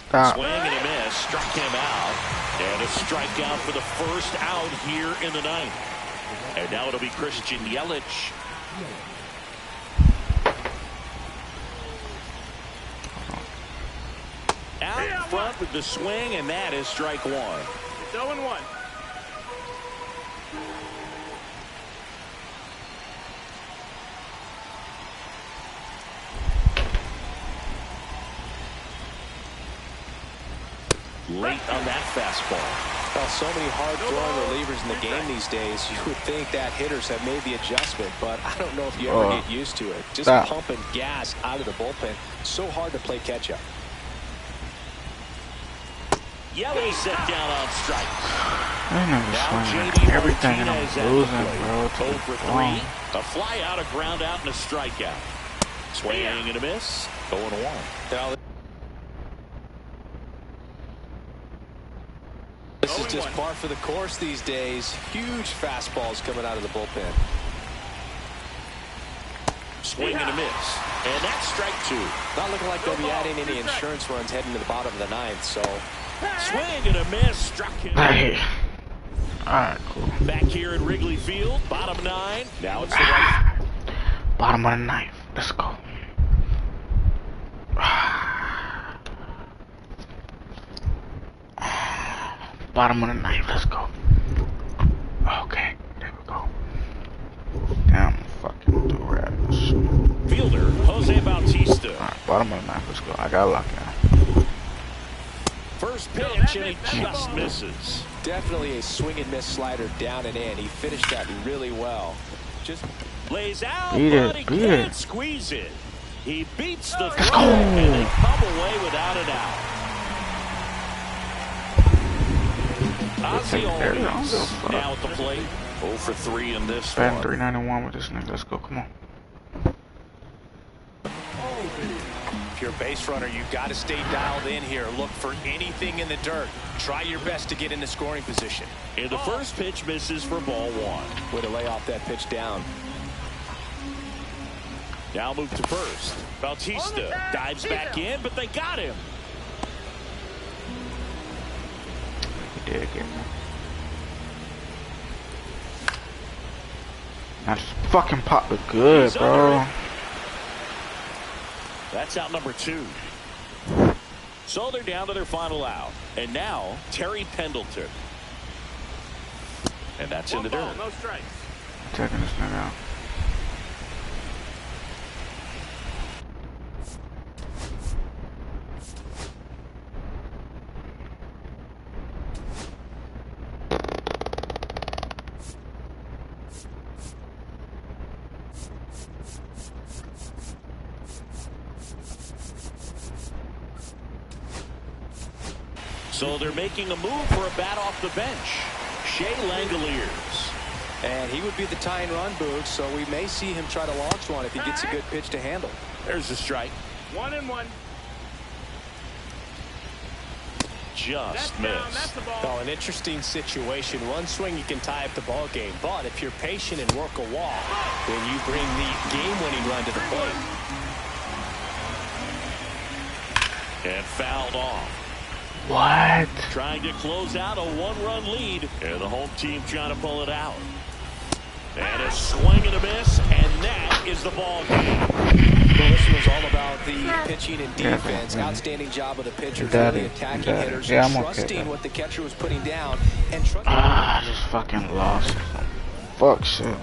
Stop. Swing and a miss, struck him out. And a strikeout for the first out here in the 9th. And now it'll be Christian Yelich. Out front with the swing, and that is strike 1. It's 0-1. Late on that fastball. Well, so many hard-throwing relievers in the game these days. You would think that hitters have made the adjustment, but I don't know if you ever get used to it. Just pumping gas out of the bullpen. So hard to play catch-up. Yelich set down on strike. I never swing everything and I'm losing, bro. 0 for 3. A fly out, a ground out, and a strikeout. Swing and a miss. 0-1. Now, this is just par for the course these days. Huge fastballs coming out of the bullpen. Swing and a miss. And that's strike 2. Not looking like they'll be adding any insurance runs heading to the bottom of the 9th, so... Swing and a miss, struck him. Hey. Alright, cool. Back here at Wrigley Field, bottom 9. Now it's the right. Bottom of the 9th. Let's go. Bottom of the 9th. Let's go. bottom of the map. Let's go. I got lock in. First pitch, and he just misses. Definitely a swing and miss slider down and in. He finished that really well. Just lays out, beat but it, he beat can't it. squeeze it. He beats the throw, and they come away without an out. Ozzie Albies now at the plate. 0 for 3 in this one. Batting 391 with this nigga. Let's go. Come on. If you're a base runner, you've got to stay dialed in here. Look for anything in the dirt. Try your best to get into scoring position. And the first pitch misses for ball 1. Way to lay off that pitch down. Now move to first. Bautista dives back in, but they got him. He did get me. I just fucking popped it good, bro. That's out number 2. So they're down to their final out. And now Terry Pendleton. And that's in the dirt. No strikes. Taking this nigga out. So they're making a move for a bat off the bench. Shea Langoliers. And he would be the tying run, Boog, so we may see him try to launch one if he gets a good pitch to handle. There's the strike. 1-1. Just That's down. missed. That's the ball. Oh, an interesting situation. One swing, you can tie up the ball game. But if you're patient and work a walk, then you bring the game-winning run to the plate. And fouled off. What? Trying to close out a 1-run lead. And the home team trying to pull it out. And a swing and a miss. And that is the ball game. Well, this was all about the pitching and defense. Outstanding job of the pitchers, really attacking hitters, trusting what the catcher was putting down. And I just fucking lost. Fuck shit.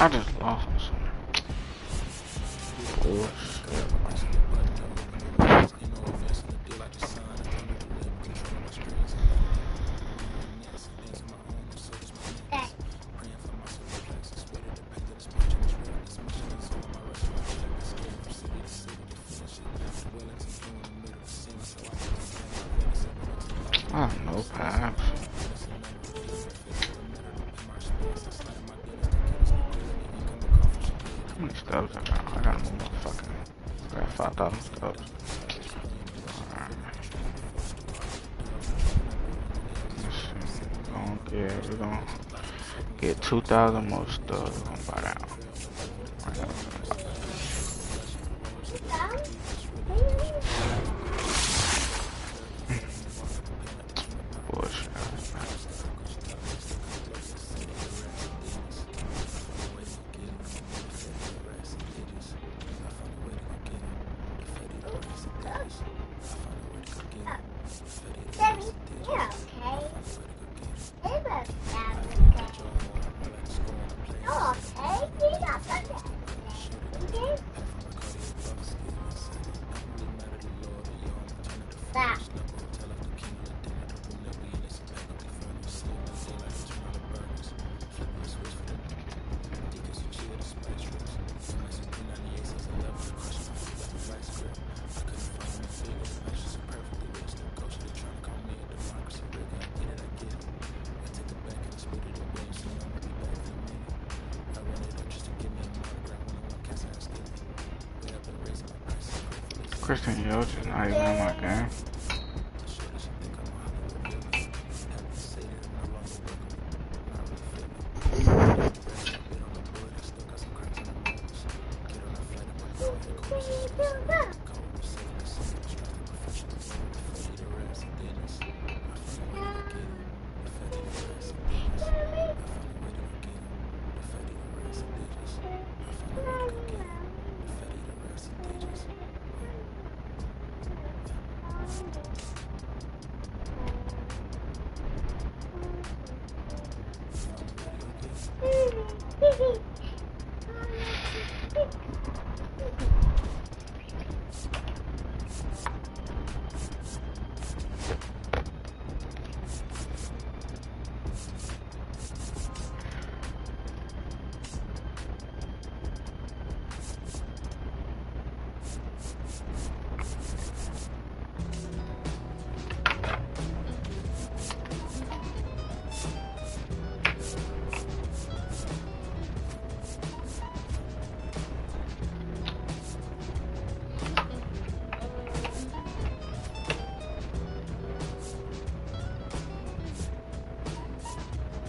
I just lost some. I have no pipes. How many stubs I got? I got more fucking. I got 5,000 stubs. Alright. We're gonna get 2,000 more stubs. We're gonna buy that one. Bullshit. Debbie, you're okay. They both sound okay. You're okay. You got the okay? That. Christian Yelich is not even in my game.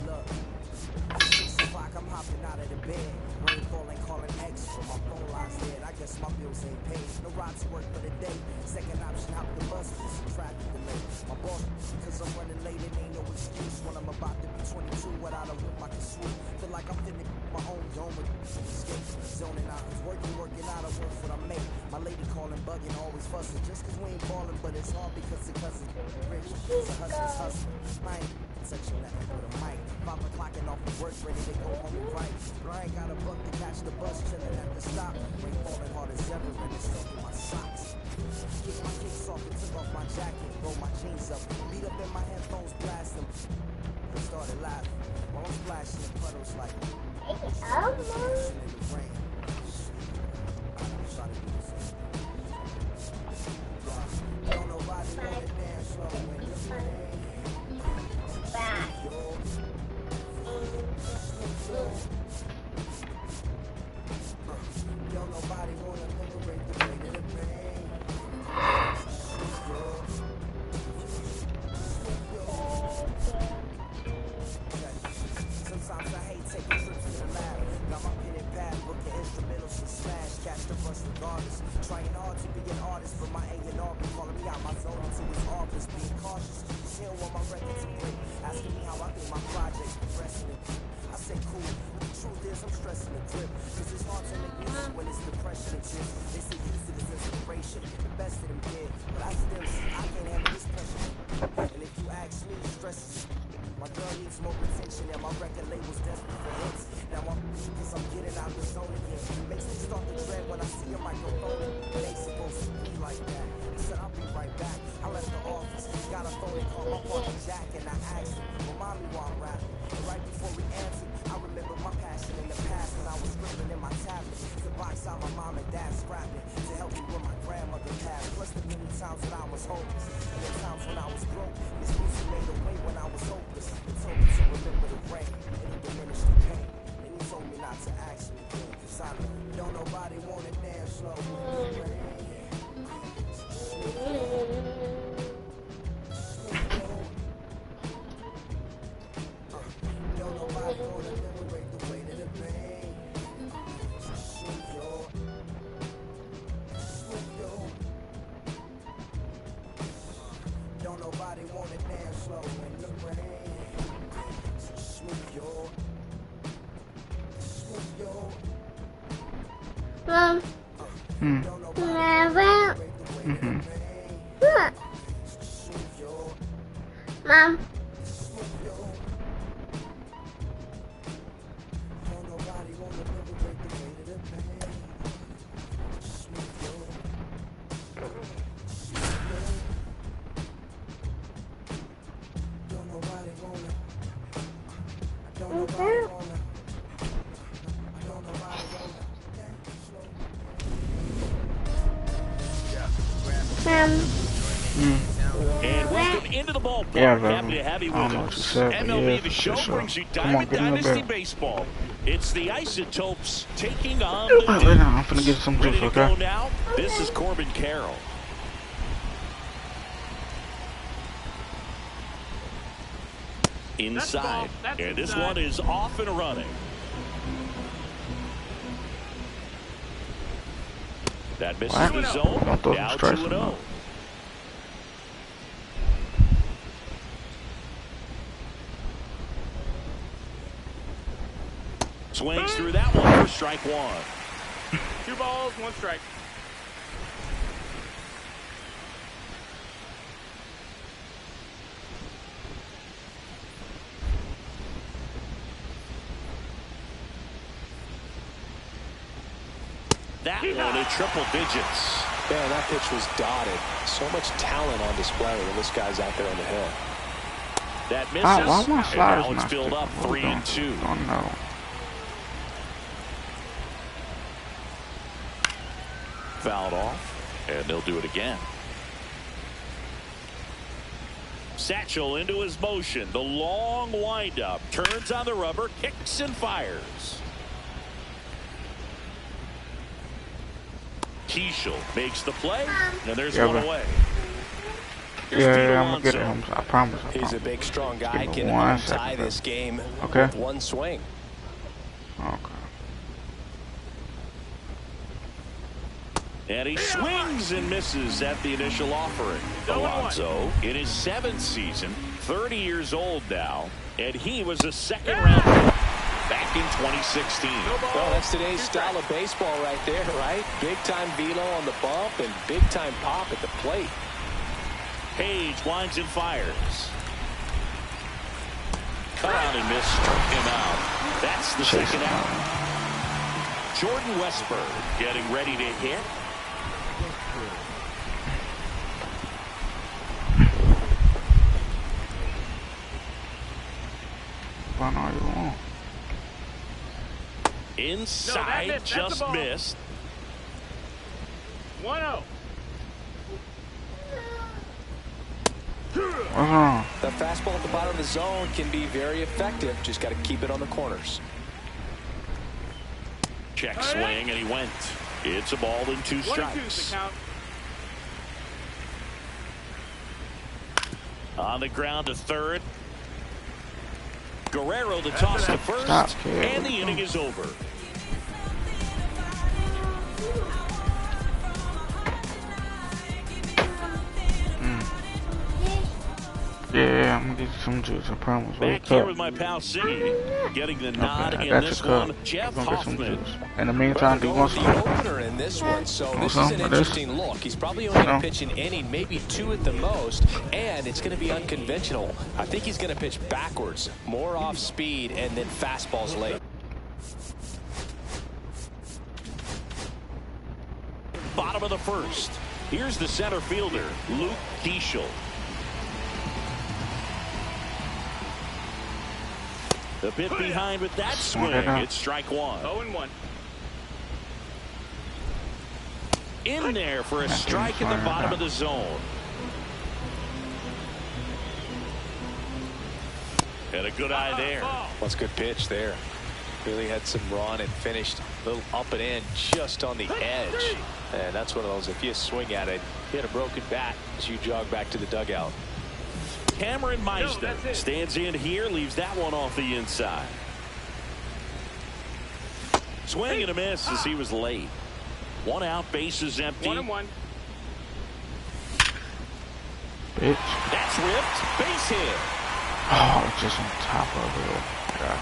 Look, 6 o'clock, I'm hopping out of the bed. Rain falling, calling extra. My phone line's dead. I guess my bills ain't paid. No ride to work for the day. Second option, hop the bus. There's some traffic delay. My boss, cause I'm running late, it ain't no excuse. When I'm about to be 22, without a whip, I can swoop. Feel like I'm finna my own dome with escape. Zoning out, working out, I work what I make. My lady calling, bugging, always fussing. Just cause we ain't ballin', but it's hard because the cousin's rich. It's a hustler's hustle. I ain't touching nothing with a mic. 5 o'clock and off of work, ready to go home and write. But I ain't got a buck to catch the bus, chillin' at the stop. Rain falling hard as ever, and it's stuck in my socks. Kick my kicks off and took off my jacket, roll my jeans up, beat up in my headphones, blast them. I started laughing, while I'm splashing in puddles like splashing in the rain. I'm trying to do the same. Don't nobody wanna dance slow when it's rain. Don't nobody wanna liberate the weight of the pain. Sometimes I hate taking trips to the lab. Got my pen and pad, book the instrumentals and smash. Catch the bus regardless. Trying hard to be an artist, but my A&R been calling me out my zone into his office. Being cautious, she don't want my record to break. Asking me how I think my project's progressing. I say cool, but the truth is I'm stressing the grip. Cause it's hard to make music when it's depression and chips. They say use it as inspiration, the best of them did. But I still see I can't handle this pressure. And if you ask me, stress is my girl needs more attention and my record label's desperate for hits. Now I'm cause I'm getting out of the zone again. Makes me start to dread when I see a microphone. It ain't supposed to be like that. I said I'll be right back. I left the office, got a phone and called my partner Jack, and I asked him, remind me while I'm rapping. And right before we answered, I remember my passion in the past when I was scribbling in my tablet to box out my mom and dad's scrapping to help me with my grandmother passed. Plus the many times when I was homeless and the times when I was broke. This music made a way when I was hopeless. It told me to remember the rain and it diminished the pain. And he told me not to ask me again, cause I don't nobody wanna dance slow with the rain. Don't nobody wanna liberate the weight of the pain. Don't nobody wanna dance slow in the rain. Swoop yo. Mom. Don't nobody Never. liberate the weight of the pain. Look. Swoop yo. Mom. Swoop yo. Don't nobody wanna liberate the weight of the pain. Swoop yo. Don't nobody wanna. Don't nobody wanna. Don't nobody wanna. Mom. And welcome into the ballpark. Yeah, bro. Happy to have you I don't with know what us. you said, but MLB yeah, The Show for sure. brings you Come on, Diamond get in the Dynasty bed. Baseball. It's the Isotopes taking on Wait, the wait, Duke. now, I'm finna get some Ready juice, to go okay? now? This is Corbin Carroll. Inside. That's And this inside. one is off and running. That misses What? the zone. Don't throw them Now strikes 2-0. enough. Swings through that one for strike one. 2 balls, 1 strike. That one in triple digits. Man, that pitch was dotted. So much talent on display when this guy's out there on the hill. That misses. Why my And now sliders it's not filled up sticking? 3-2. Oh no. Fouled off, and they'll do it again. Satchel into his motion. The long windup. Turns on the rubber, kicks and fires. Keishel makes the play, and there's one away. Yeah, I'm gonna get him. I promise. He's a big, strong guy. Give me Can one tie second, this game okay. with one swing. Okay. And he swings and misses at the initial offering. Alonso in his 7th season, 30 years old now, and he was a second-round pick back in 2016. Well, that's today's style of baseball right there, right? Big-time velo on the bump and big-time pop at the plate. Page winds and fires. Cut out and missed, struck him out. That's the second out. Jordan Westburg getting ready to hit. Run all you want. Inside, no, just missed. 1-0. What's wrong? The fastball at the bottom of the zone can be very effective. Just got to keep it on the corners. Check swing, and he went. It's a ball and 2 strikes. On the ground to third. Guerrero the toss to first, and the inning is over. Yeah, I'm gonna get you some juice, I promise. Back here with my pal Siggy, getting the nod in this one. Jeff Hoffman. In the meantime, do you want some? The opener in this one, so this is an interesting look. He's probably only going to pitch an inning, maybe 2 at the most, and it's going to be unconventional. I think he's going to pitch backwards, more off speed, and then fastballs late. Bottom of the first. Here's the center fielder, Luke Keishel. The bit behind with that swing. It's strike 1. 0-1. In there for a strike at the bottom of the zone. Had a good eye there. That's a good pitch there. Really had some run and finished a little up and in just on the edge. And that's one of those, if you swing at it, you hit a broken bat as you jog back to the dugout. Cameron Meister stands in here, leaves that one off the inside. Swing and a miss as he was late. 1 out, bases empty. 1-1. Bitch. That's ripped. Base hit. Oh, just on top of it. God.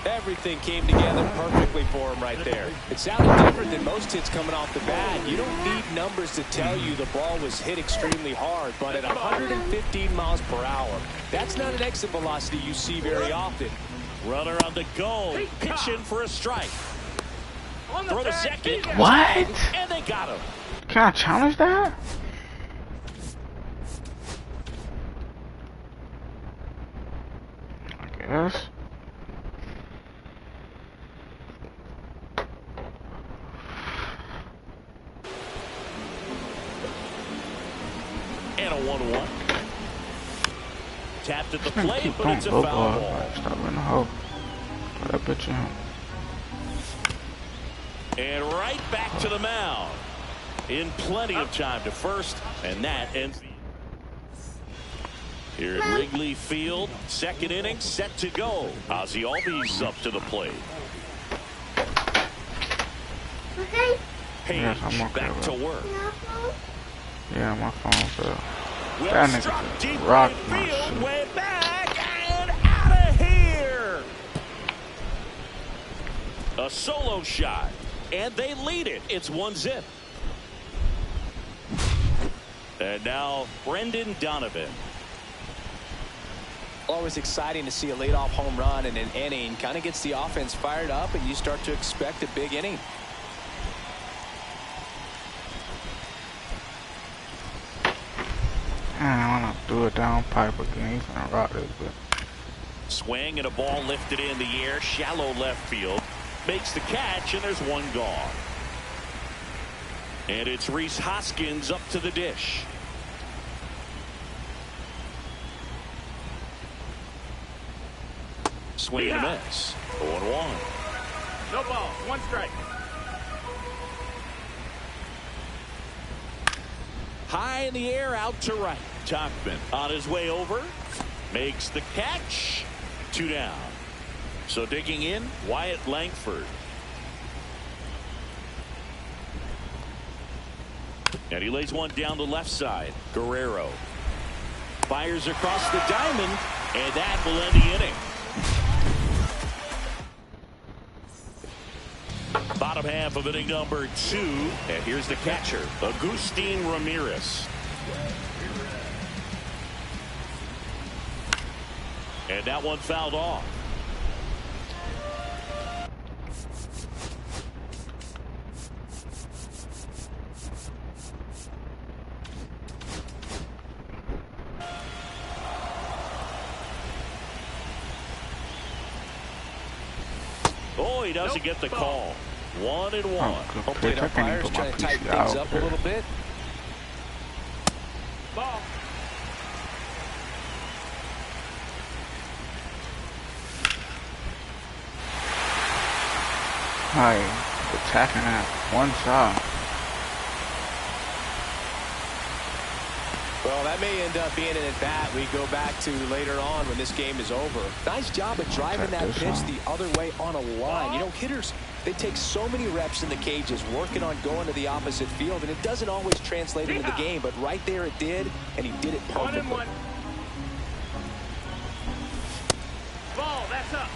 Everything came together perfectly for him right there. It sounded different than most hits coming off the bat. You don't need numbers to tell you the ball was hit extremely hard, but at 115 miles per hour, that's not an exit velocity you see very often. Runner on the go. Pitching for a strike. Throw to second. What? And they got him. Can I challenge that? I guess. And a 1-1. Tapped at the plate, Keep but going, it's a foul ball. Stop in the hole. Put that bitch in. And right back to the mound. In plenty of time to first, and that ends. Here at Wrigley Field, second inning set to go. Ozzie Albies up to the plate. Okay. Page Yes, I'm okay back with to it. work. Yeah, my phone fell. Well That struck nigga deep rock right my field, shit. way back and out of here. A solo shot, and they lead it. It's 1-0. And now Brendan Donovan. Always exciting to see a leadoff home run in an inning. Kind of gets the offense fired up, and you start to expect a big inning. I want to do a down pipe again. He's gonna rock this bit. Swing and a ball lifted in the air, shallow left field. Makes the catch, and there's one gone. And it's Rhys Hoskins up to the dish. Swing and a miss. 0-1. No ball. 1 strike. High in the air, out to right. Tauchman on his way over. Makes the catch. 2 down. So digging in, Wyatt Langford. And he lays one down the left side. Guerrero fires across the diamond, and that will end the inning. Bottom half of inning number 2, and here's the catcher, Agustin Ramirez. And that one fouled off. Oh, he doesn't get the call. 1-1. Hopefully the umpires trying to tighten things up a little bit. Ball. Hi, attacking at one shot. Well, that may end up being an at-bat we go back to later on when this game is over. Nice job of driving that pitch the other way on a line. You know, hitters, they take so many reps in the cages working on going to the opposite field, and it doesn't always translate into the game, but right there it did, and he did it perfectly. 1-1. Ball, that's up.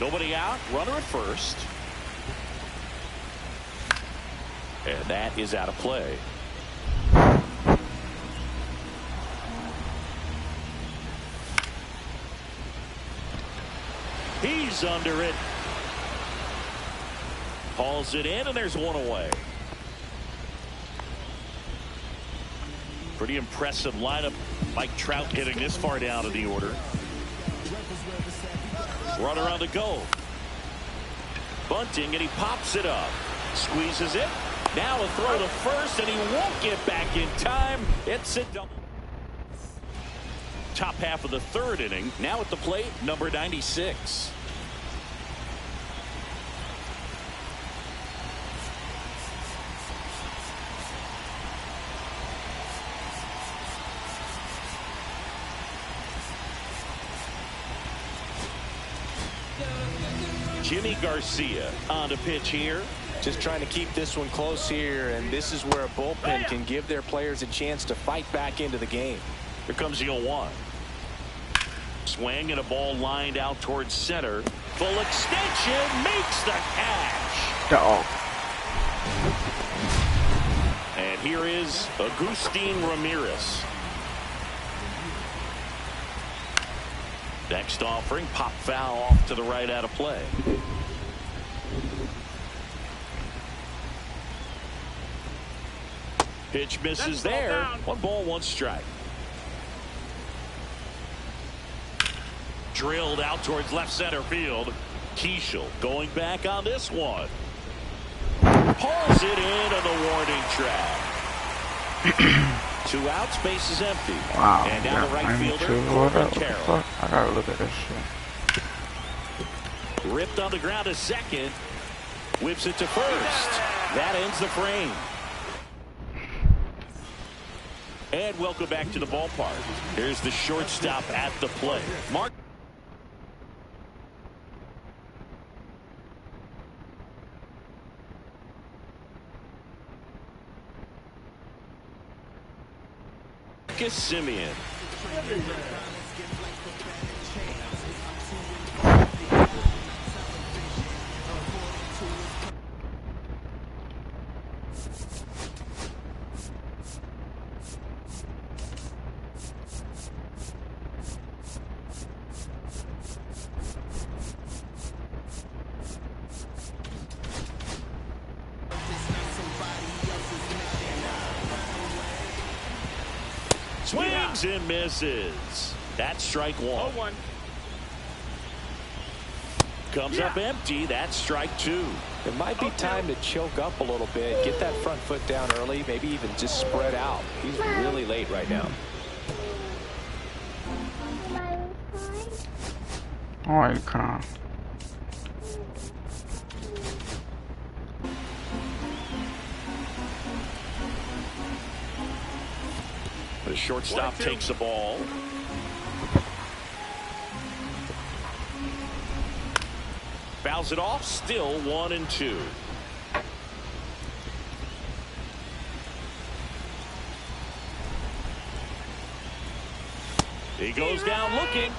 Nobody out, runner at first. And that is out of play. He's under it. Hauls it in, and there's one away. Pretty impressive lineup. Mike Trout getting this far down in the order. Runner on the go. Bunting, and he pops it up. Squeezes it. Now a throw to first, and he won't get back in time. It's a double. Top half of the 3rd inning. Now at the plate, number 96. Jimmy Garcia on the pitch here. Just trying to keep this one close here, and this is where a bullpen can give their players a chance to fight back into the game. Here comes the 0-1. Swing and a ball lined out towards center. Full extension, makes the catch. Dog. And here is Agustin Ramirez. Next offering, pop foul off to the right, out of play. Pitch misses there. 1-1 strike. Drilled out towards left center field. Keishel going back on this one. Pulls it in on the warning track. 2 outs, base is empty. Wow. And now the right fielder, What Carroll. the fuck? I gotta look at this shit. Ripped on the ground to second. Whips it to first. That ends the frame. And welcome back to the ballpark. Here's the shortstop at the plate. Mark. Marcus Simeon. Swings and misses. That's strike one. 0-1. Comes up empty. That's strike two. It might be time to choke up a little bit, get that front foot down early, maybe even just spread out. He's really late right now. All right, calm. The shortstop takes the ball. Fouls it off. Still 1-2. He goes down looking.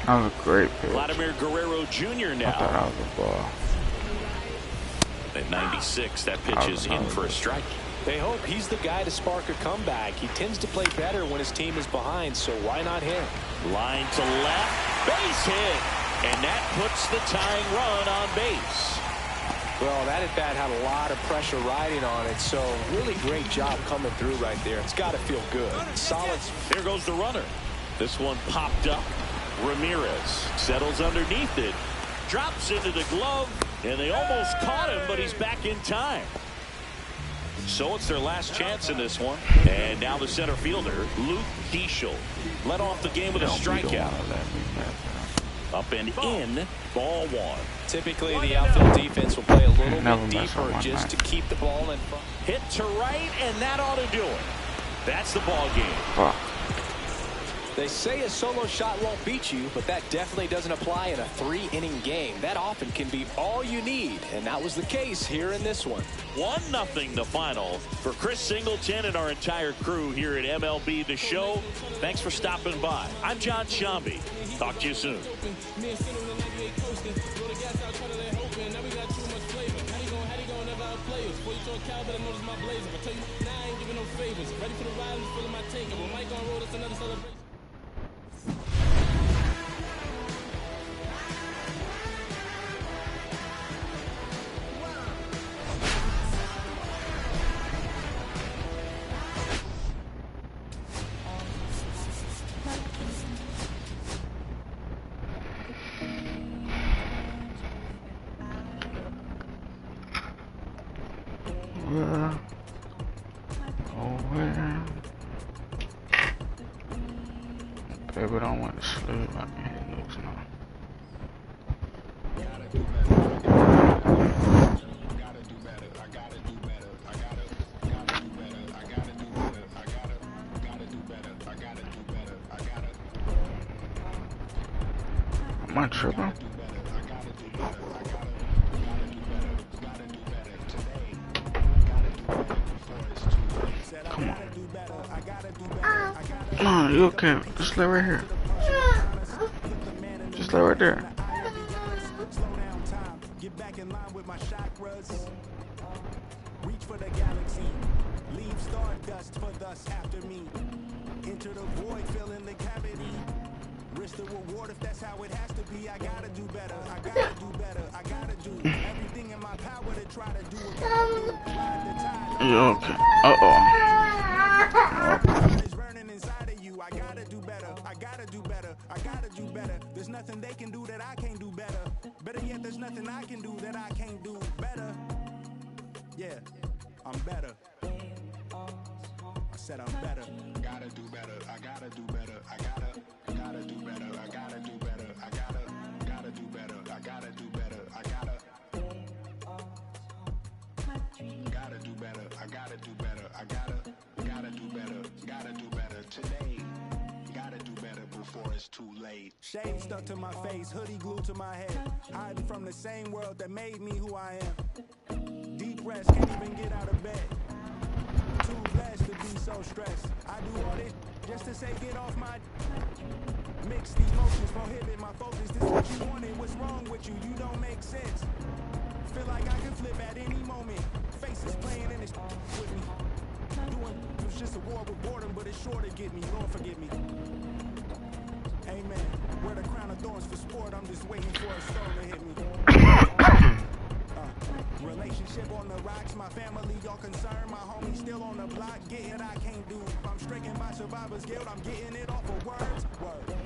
That was a great pitch. Vladimir Guerrero Jr. now. I thought that was a ball. At 96, that pitch is in for a strike. They hope he's the guy to spark a comeback. He tends to play better when his team is behind, so why not him? Line to left. Base hit. And that puts the tying run on base. Well, that at bat had a lot of pressure riding on it, so really great job coming through right there. It's got to feel good. Solid. There goes the runner. This one popped up. Ramirez settles underneath it. Drops into the glove. And they almost caught him, but he's back in time. So it's their last chance in this one. And now the center fielder, Luke Diesel, led off the game with a strikeout. Up and in, ball one. Typically, the outfield defense will play a little bit deeper just to keep the ball in front. Hit to right, and that ought to do it. That's the ball game. They say a solo shot won't beat you, but that definitely doesn't apply in a 3-inning game. That often can be all you need, and that was the case here in this one. 1-0 the final. For Chris Singleton and our entire crew here at MLB The Show, thanks for stopping by. I'm John Shambi. Talk to you soon. Baby, don't want to sleep. I can hit those now. Am I tripping? Come on. Come on, you okay? Just lay right here. Just lay right there. Get back in line with my chakras. Reach for the galaxy. Leave stardust for thus after me. Enter the void, fill in the cavity. Risk the reward if that's how it has to be. I gotta do better. I gotta do better. I gotta do everything in my power to try to do it. You okay? Uh-oh. It's burning inside of you. I gotta do better. I gotta do better. I gotta do better. There's nothing they can do that I can't do better. Better yet, there's nothing I can do that I can't do better. Yeah, I'm better. I said I'm better. Gotta do better. I gotta do better. I gotta do better. I gotta do better. I gotta do better. I gotta do better. I gotta do better. I gotta do better. I gotta do better. Gotta do better today. Gotta do better before it's too late. Shade stuck to my face, hoodie glued to my head. Hiding from the same world that made me who I am. Deep rest, can't even get out of bed. Too blessed to be so stressed. I do all this just to say get off my. Mixed emotions prohibit my focus. This is what you wanted. What's wrong with you? You don't make sense. Feel like I can flip at any moment. Faces playing in this with me. It was just a war with boredom, but it's sure to get me. Lord forgive me. Amen. Wear the crown of thorns for sport. I'm just waiting for a storm to hit me. Relationship. ship on the rocks. My family all concerned. My homies still on the block. Get it, I can't do. I'm stricken by survivor's guilt. I'm getting it off of words. Word.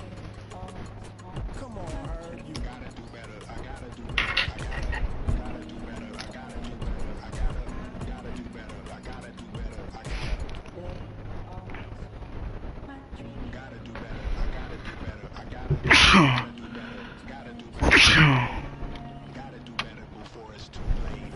Come on, Herb. You gotta do better. I gotta do better. I gotta do better. I gotta do better. I gotta do better. I gotta do better. I gotta do better. I gotta do better. I gotta do better. Gotta do better. Gotta do better before it's too late.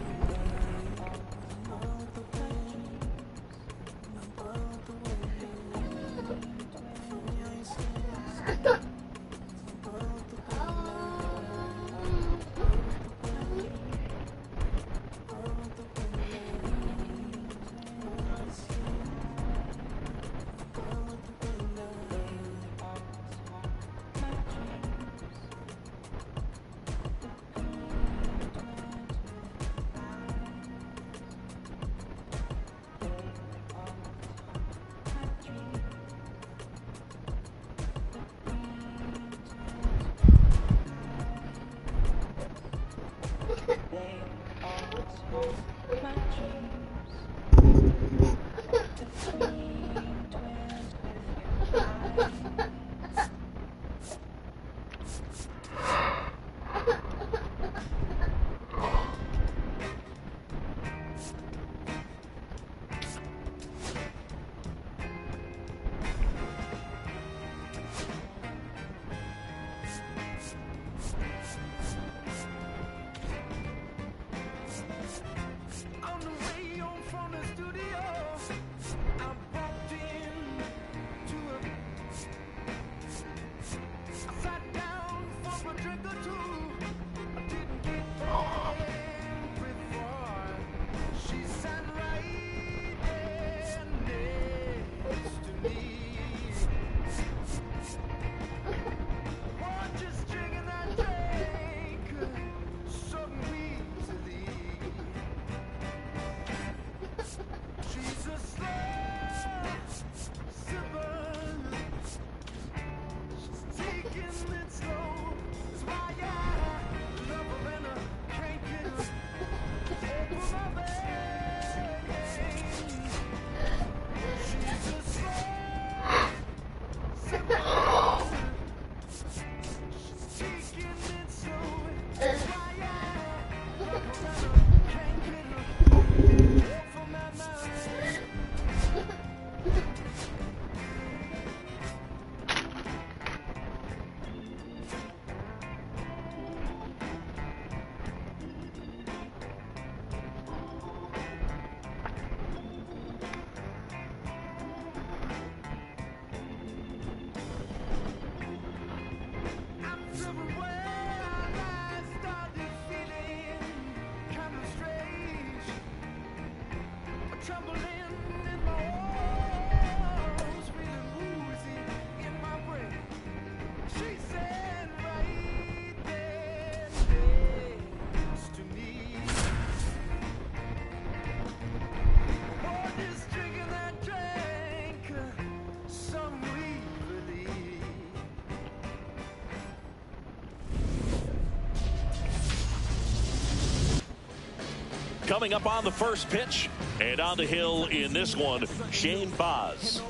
Coming up on the first pitch, and on the hill in this one, Shane Baz.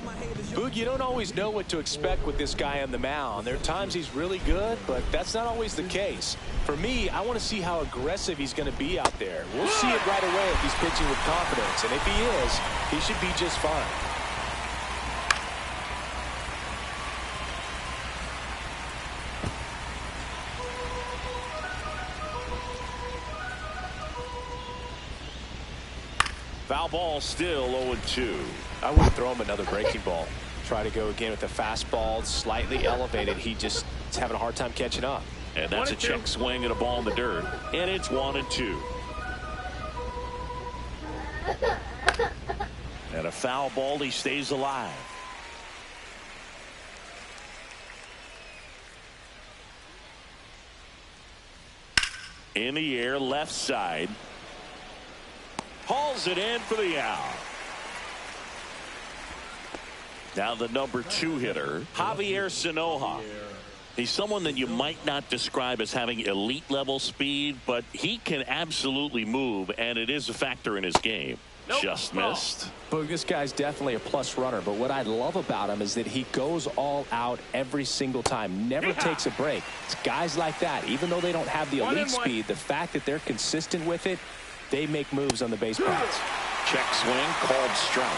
Boog, you don't always know what to expect with this guy on the mound. There are times he's really good, but that's not always the case. For me, I want to see how aggressive he's going to be out there. We'll see it right away if he's pitching with confidence, and if he is, he should be just fine. Foul ball, still 0-2. I would throw him another breaking ball. Try to go again with the fastball, slightly elevated. He just is having a hard time catching up. And that's a check swing and a ball in the dirt. And it's 1-2. And a foul ball, he stays alive. In the air, left side. Hauls it in for the out. Now the number 2 hitter, Javier Sanoja. He's someone that you might not describe as having elite level speed, but he can absolutely move, and it is a factor in his game. Nope. Just missed. Boog, this guy's definitely a plus runner, but what I love about him is that he goes all out every single time, never takes a break. It's guys like that, even though they don't have the elite speed, the fact that they're consistent with it, they make moves on the base paths. Check swing, called strike.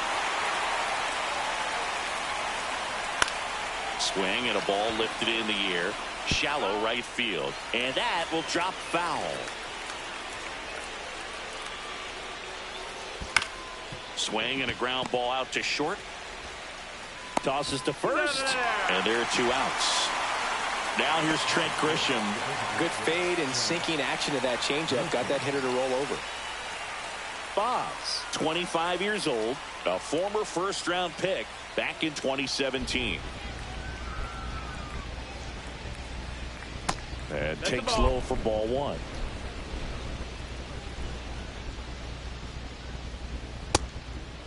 Swing and a ball lifted in the air, shallow right field, and that will drop foul. Swing and a ground ball out to short. Tosses to first, and there are 2 outs. Now here's Trent Grisham. Good fade and sinking action of that changeup. Got that hitter to roll over. Boz, 25 years old, a former first-round pick back in 2017. And takes low for ball 1.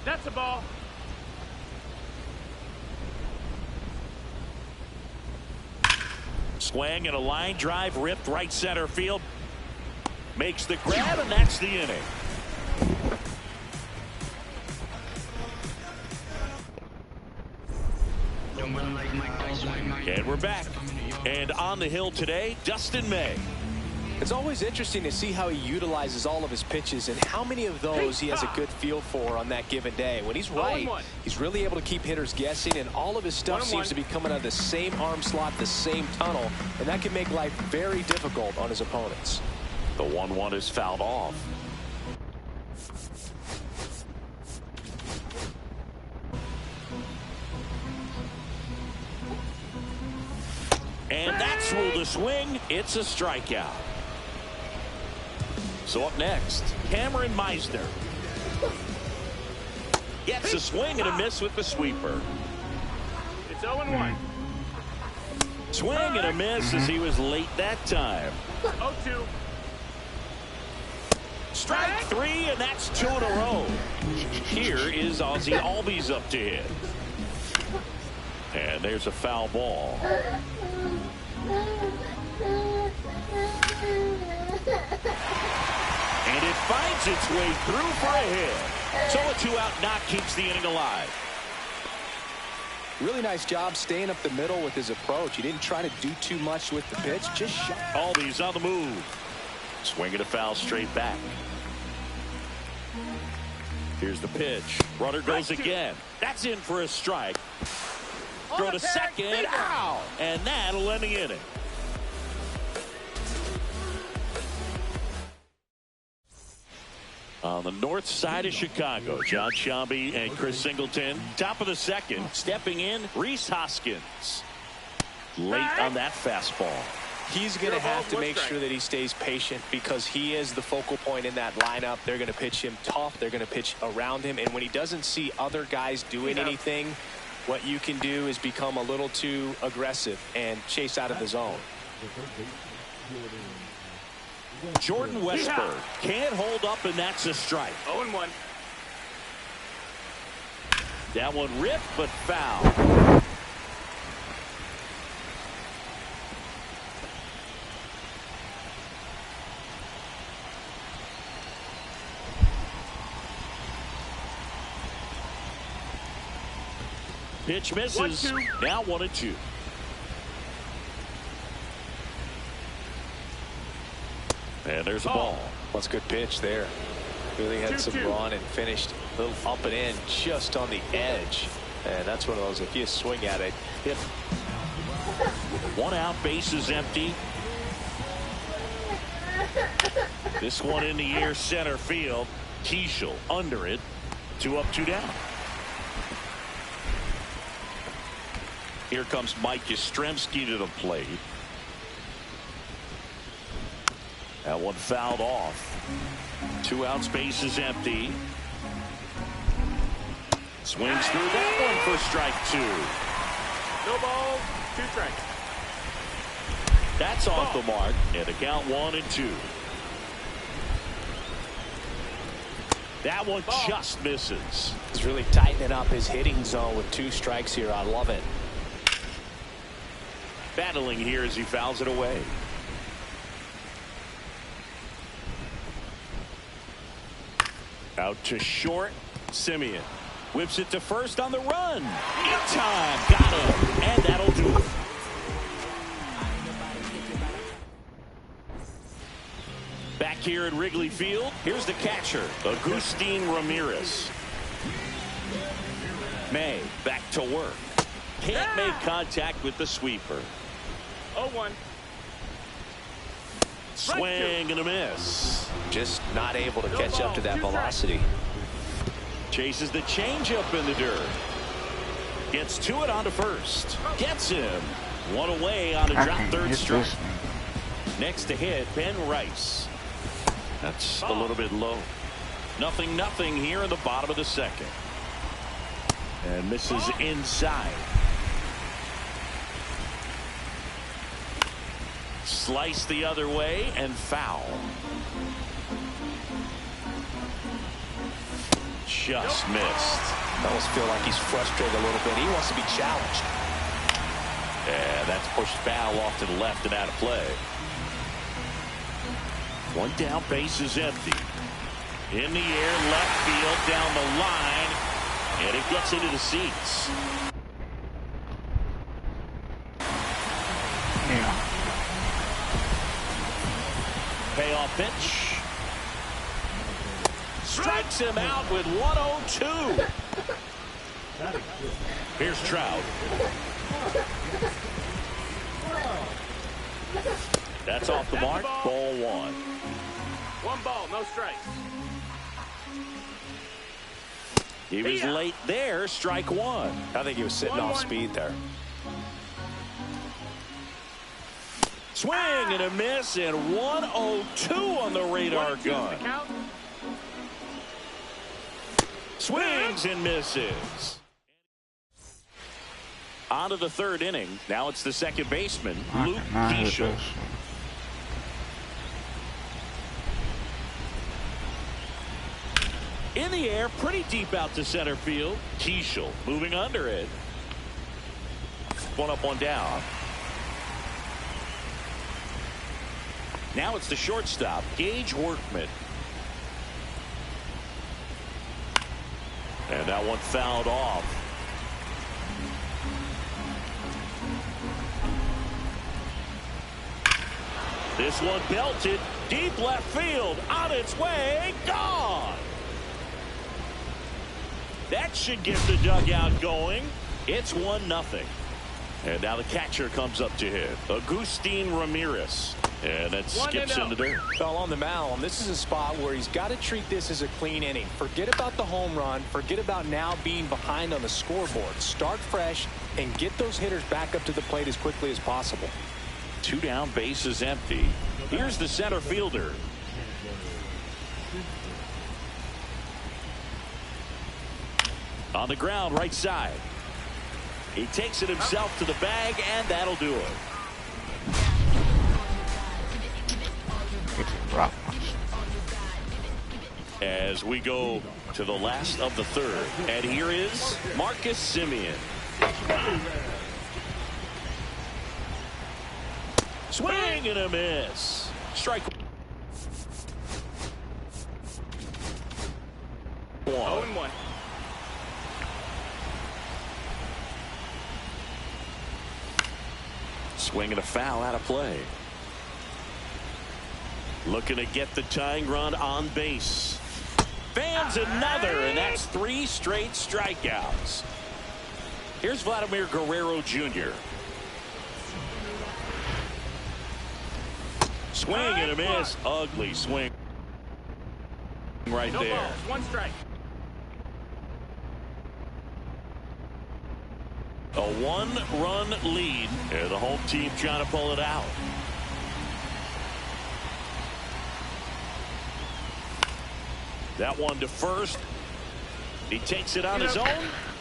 That's a ball. Swing and a line drive ripped right center field. Makes the grab, and that's the inning. And we're back. And on the hill today, Dustin May. It's always interesting to see how he utilizes all of his pitches and how many of those he has a good feel for on that given day. When he's right, he's really able to keep hitters guessing, and all of his stuff seems to be coming out of the same arm slot, the same tunnel, and that can make life very difficult on his opponents. The 1-1 is fouled off. And that's ruled a swing. It's a strikeout. So up next, Cameron Meisner. Gets a swing and a miss with the sweeper. It's 0-1. Swing and a miss as he was late that time. 0-2. Strike 3, and that's 2 in a row. Here is Ozzie Albies up to hit. And there's a foul ball. And it finds its way through for a hit. So a 2-out knock keeps the inning alive. Really nice job staying up the middle with his approach. He didn't try to do too much with the pitch, just shot. Albies on the move. Swinging a foul straight back. Here's the pitch. Runner goes again. That's in for a strike. Throw to second. Ow! And that'll end the inning. On the north side of Chicago, John Sciambi and Chris Singleton. Top of the second. Stepping in, Rhys Hoskins. Late on that fastball. He's going to have to make sure that he stays patient because he is the focal point in that lineup. They're going to pitch him tough. They're going to pitch around him. And when he doesn't see other guys doing anything, what you can do is become a little too aggressive and chase out of the zone. Jordan Westburg can't hold up, and that's a strike. 0-1. That one ripped, but foul. Pitch misses. 1-2. Now 1-2. And there's a ball. That's a good pitch there. Really had some run and finished a little up and in just on the edge. And that's one of those, if you swing at it, hit. 1 out, base is empty. This one in the air, center field. Keishel under it. 2 up, 2 down. Here comes Mike Yastrzemski to the plate. That one fouled off. 2 outs, base is empty. Swings through that one for strike 2. No balls, 2 strikes. That's off the mark, and the count 1-2. That one just misses. He's really tightening up his hitting zone with 2 strikes here. I love it. Battling here as he fouls it away. Out to short. Simeon whips it to first on the run. In time. Got him. And that'll do it. Back here at Wrigley Field, here's the catcher, Agustin Ramirez. May back to work. Can't make contact with the sweeper. 0-1. Swing and a miss. Just not able to catch up to that velocity. Chases the changeup in the dirt. Gets to it onto first. Gets him. One away on a drop third strike. Next to hit, Ben Rice. That's a little bit low. 0-0 here in the bottom of the second. And misses inside. Slice the other way and foul. Just missed. I almost feel like he's frustrated a little bit. He wants to be challenged. And that's pushed foul off to the left and out of play. One down, base is empty. In the air, left field, down the line, and it gets into the seats. Yeah. Payoff pitch. Strikes him out with 102. Here's Trout. That's off the mark. Ball one. One ball, no strikes. He was late there. Strike one. I think he was sitting off speed there. Swing and a miss, and 102 on the radar gun. Swings and misses. On to the third inning. Now it's the second baseman, Luke Keeschel. In the air, pretty deep out to center field. Keeschel moving under it. One up, one down. Now it's the shortstop, Gage Workman. And that one fouled off. This one belted deep left field, on its way, gone. That should get the dugout going. It's 1-0. And now the catcher comes up to hit, Agustin Ramirez. And that skips into there. Well, on the mound, this is a spot where he's got to treat this as a clean inning. Forget about the home run. Forget about now being behind on the scoreboard. Start fresh and get those hitters back up to the plate as quickly as possible. 2 down, base is empty. Here's the center fielder. On the ground, right side. He takes it himself to the bag, and that'll do it. As we go to the last of the third, and here is Marcus Simeon. Swing and a miss. Strike one. 0-1. Swing and a foul out of play. Looking to get the tying run on base. Fans another, and that's 3 straight strikeouts. Here's Vladimir Guerrero Jr. Swing and a miss. Ugly swing right there. No balls, 1 strike. A 1-run lead, and the home team trying to pull it out. That one to first. He takes it on his own,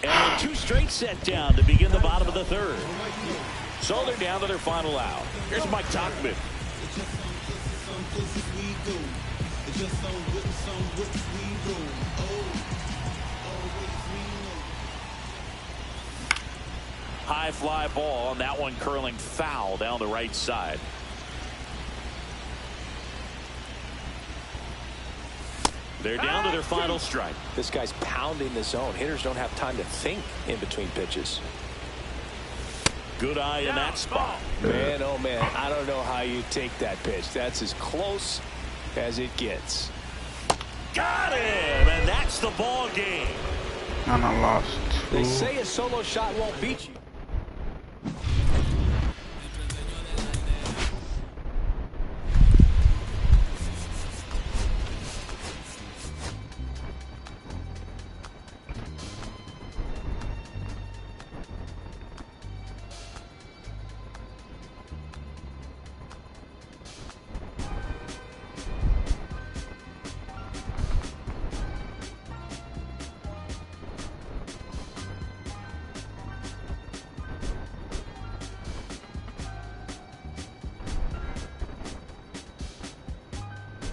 and 2 straight set down to begin the bottom of the third. So they're down to their final out. Here's Mike Tauchman. High fly ball, and that one curling foul down the right side. They're down to their final strike. This guy's pounding the zone. Hitters don't have time to think in between pitches. Good eye in that spot. Man, oh man, I don't know how you take that pitch. That's as close as it gets. Got him, and that's the ball game. And I lost. They say a solo shot won't beat you.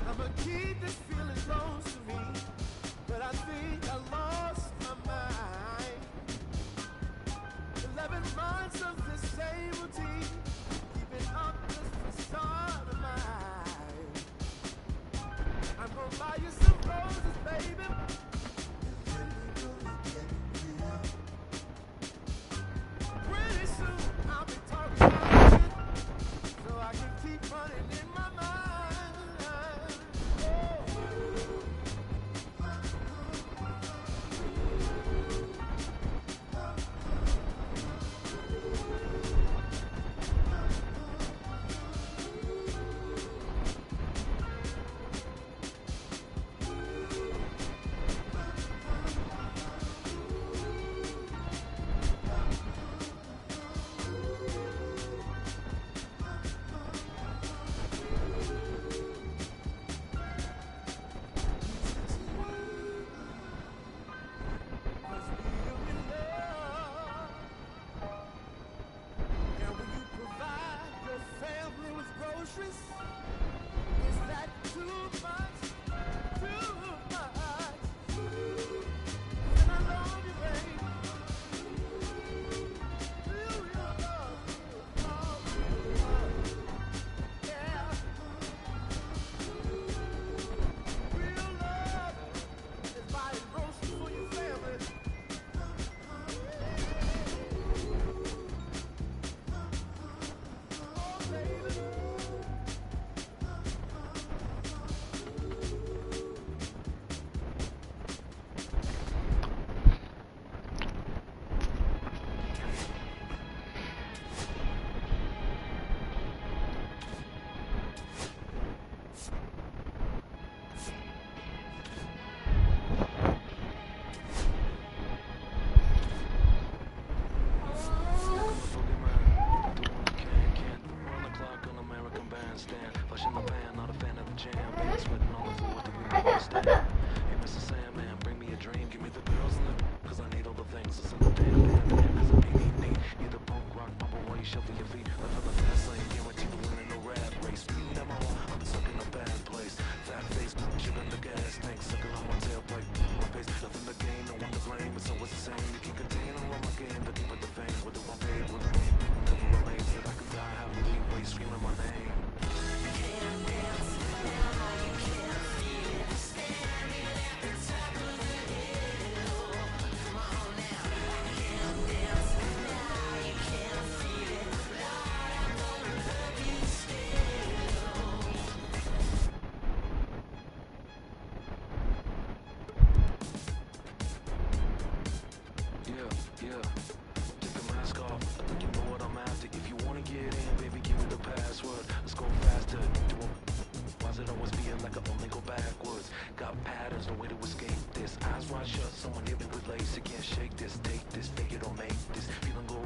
I'ma keep this feeling close to me, but I think I lost my mind. 11 months of the same routine, keeping up this facade of mine. I'm gonna buy you some roses, baby. Pretty soon I'll be talking about it, so I can keep running in my mind. Is that too much? Too much? And I love you, baby. Feel your love, yeah. Real love is buying groceries for your family. Oh, baby. Eyes wide shut, someone hit me with lace. You can't shake this, take this, fake it or make this. Feeling go